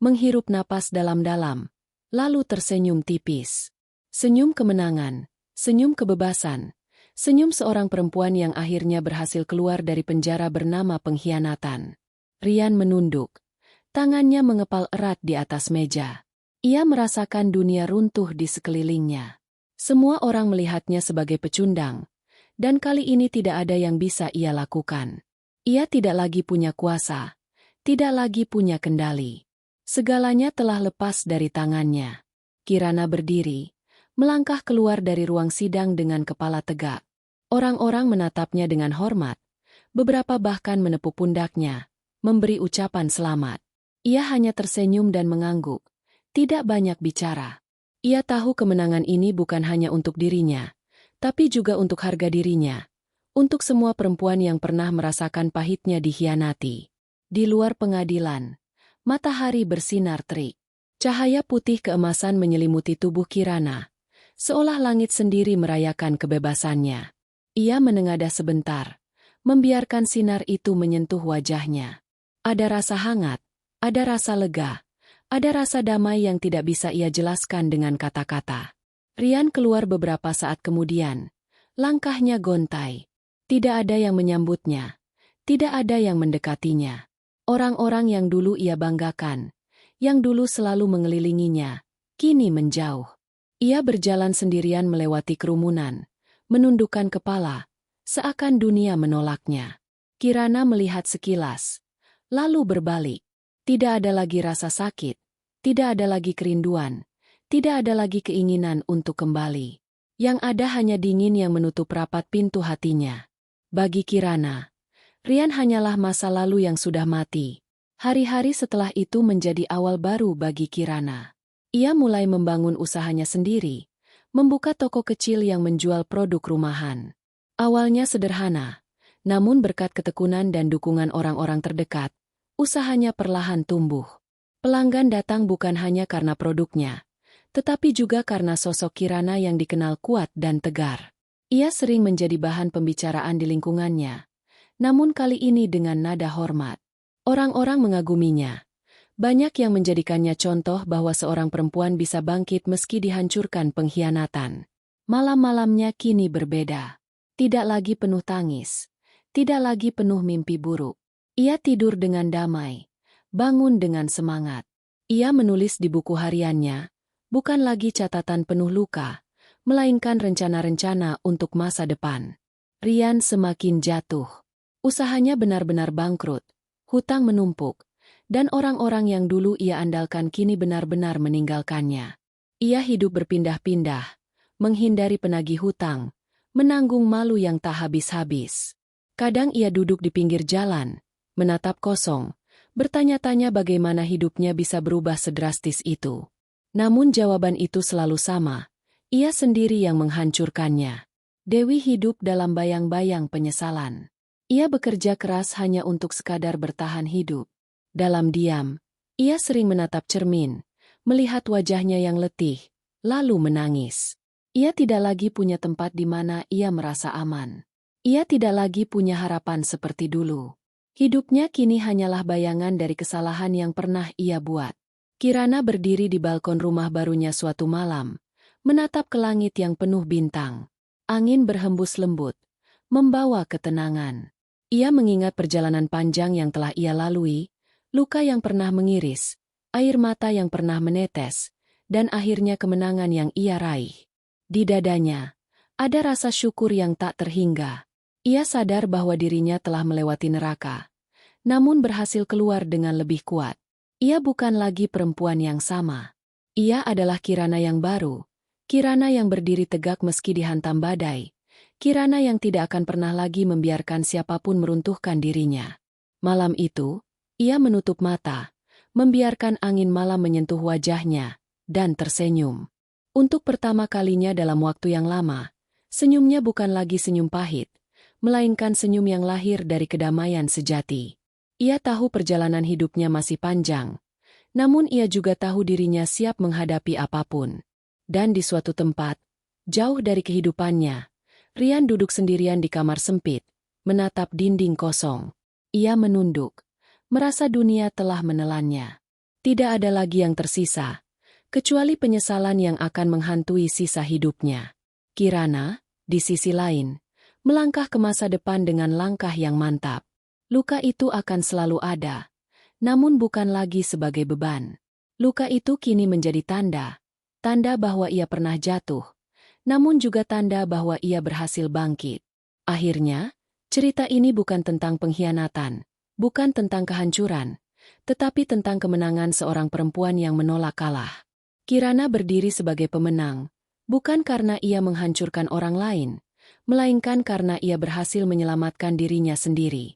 menghirup napas dalam-dalam, lalu tersenyum tipis. Senyum kemenangan, senyum kebebasan, senyum seorang perempuan yang akhirnya berhasil keluar dari penjara bernama pengkhianatan. Rian menunduk, tangannya mengepal erat di atas meja. Ia merasakan dunia runtuh di sekelilingnya. Semua orang melihatnya sebagai pecundang, dan kali ini tidak ada yang bisa ia lakukan. Ia tidak lagi punya kuasa, tidak lagi punya kendali. Segalanya telah lepas dari tangannya. Kirana berdiri, melangkah keluar dari ruang sidang dengan kepala tegak. Orang-orang menatapnya dengan hormat, beberapa bahkan menepuk pundaknya, memberi ucapan selamat. Ia hanya tersenyum dan mengangguk, tidak banyak bicara. Ia tahu kemenangan ini bukan hanya untuk dirinya, tapi juga untuk harga dirinya, untuk semua perempuan yang pernah merasakan pahitnya dikhianati. Di luar pengadilan, matahari bersinar terik. Cahaya putih keemasan menyelimuti tubuh Kirana, seolah langit sendiri merayakan kebebasannya. Ia menengadah sebentar, membiarkan sinar itu menyentuh wajahnya. Ada rasa hangat, ada rasa lega, ada rasa damai yang tidak bisa ia jelaskan dengan kata-kata. Rian keluar beberapa saat kemudian. Langkahnya gontai. Tidak ada yang menyambutnya. Tidak ada yang mendekatinya. Orang-orang yang dulu ia banggakan, yang dulu selalu mengelilinginya, kini menjauh. Ia berjalan sendirian melewati kerumunan, menundukkan kepala, seakan dunia menolaknya. Kirana melihat sekilas, lalu berbalik. Tidak ada lagi rasa sakit, tidak ada lagi kerinduan, tidak ada lagi keinginan untuk kembali. Yang ada hanya dingin yang menutup rapat pintu hatinya. Bagi Kirana, Rian hanyalah masa lalu yang sudah mati. Hari-hari setelah itu menjadi awal baru bagi Kirana. Ia mulai membangun usahanya sendiri, membuka toko kecil yang menjual produk rumahan. Awalnya sederhana, namun berkat ketekunan dan dukungan orang-orang terdekat, usahanya perlahan tumbuh. Pelanggan datang bukan hanya karena produknya, tetapi juga karena sosok Kirana yang dikenal kuat dan tegar. Ia sering menjadi bahan pembicaraan di lingkungannya, namun kali ini dengan nada hormat. Orang-orang mengaguminya. Banyak yang menjadikannya contoh bahwa seorang perempuan bisa bangkit meski dihancurkan pengkhianatan. Malam-malamnya kini berbeda. Tidak lagi penuh tangis. Tidak lagi penuh mimpi buruk. Ia tidur dengan damai. Bangun dengan semangat. Ia menulis di buku hariannya, bukan lagi catatan penuh luka, melainkan rencana-rencana untuk masa depan. Rian semakin jatuh. Usahanya benar-benar bangkrut, hutang menumpuk, dan orang-orang yang dulu ia andalkan kini benar-benar meninggalkannya. Ia hidup berpindah-pindah, menghindari penagih hutang, menanggung malu yang tak habis-habis. Kadang ia duduk di pinggir jalan, menatap kosong, bertanya-tanya bagaimana hidupnya bisa berubah sedrastis itu. Namun jawaban itu selalu sama, ia sendiri yang menghancurkannya. Dewi hidup dalam bayang-bayang penyesalan. Ia bekerja keras hanya untuk sekadar bertahan hidup. Dalam diam, ia sering menatap cermin, melihat wajahnya yang letih, lalu menangis. Ia tidak lagi punya tempat di mana ia merasa aman. Ia tidak lagi punya harapan seperti dulu. Hidupnya kini hanyalah bayangan dari kesalahan yang pernah ia buat. Kirana berdiri di balkon rumah barunya suatu malam, menatap ke langit yang penuh bintang. Angin berhembus lembut, membawa ketenangan. Ia mengingat perjalanan panjang yang telah ia lalui, luka yang pernah mengiris, air mata yang pernah menetes, dan akhirnya kemenangan yang ia raih. Di dadanya, ada rasa syukur yang tak terhingga. Ia sadar bahwa dirinya telah melewati neraka, namun berhasil keluar dengan lebih kuat. Ia bukan lagi perempuan yang sama. Ia adalah Kirana yang baru, Kirana yang berdiri tegak meski dihantam badai, Kirana yang tidak akan pernah lagi membiarkan siapapun meruntuhkan dirinya. Malam itu, ia menutup mata, membiarkan angin malam menyentuh wajahnya, dan tersenyum. Untuk pertama kalinya dalam waktu yang lama, senyumnya bukan lagi senyum pahit, melainkan senyum yang lahir dari kedamaian sejati. Ia tahu perjalanan hidupnya masih panjang, namun ia juga tahu dirinya siap menghadapi apapun. Dan di suatu tempat, jauh dari kehidupannya, Rian duduk sendirian di kamar sempit, menatap dinding kosong. Ia menunduk, merasa dunia telah menelannya. Tidak ada lagi yang tersisa, kecuali penyesalan yang akan menghantui sisa hidupnya. Kirana, di sisi lain, melangkah ke masa depan dengan langkah yang mantap. Luka itu akan selalu ada, namun bukan lagi sebagai beban. Luka itu kini menjadi tanda bahwa ia pernah jatuh, namun juga tanda bahwa ia berhasil bangkit. Akhirnya, cerita ini bukan tentang pengkhianatan, bukan tentang kehancuran, tetapi tentang kemenangan seorang perempuan yang menolak kalah. Kirana berdiri sebagai pemenang, bukan karena ia menghancurkan orang lain, melainkan karena ia berhasil menyelamatkan dirinya sendiri.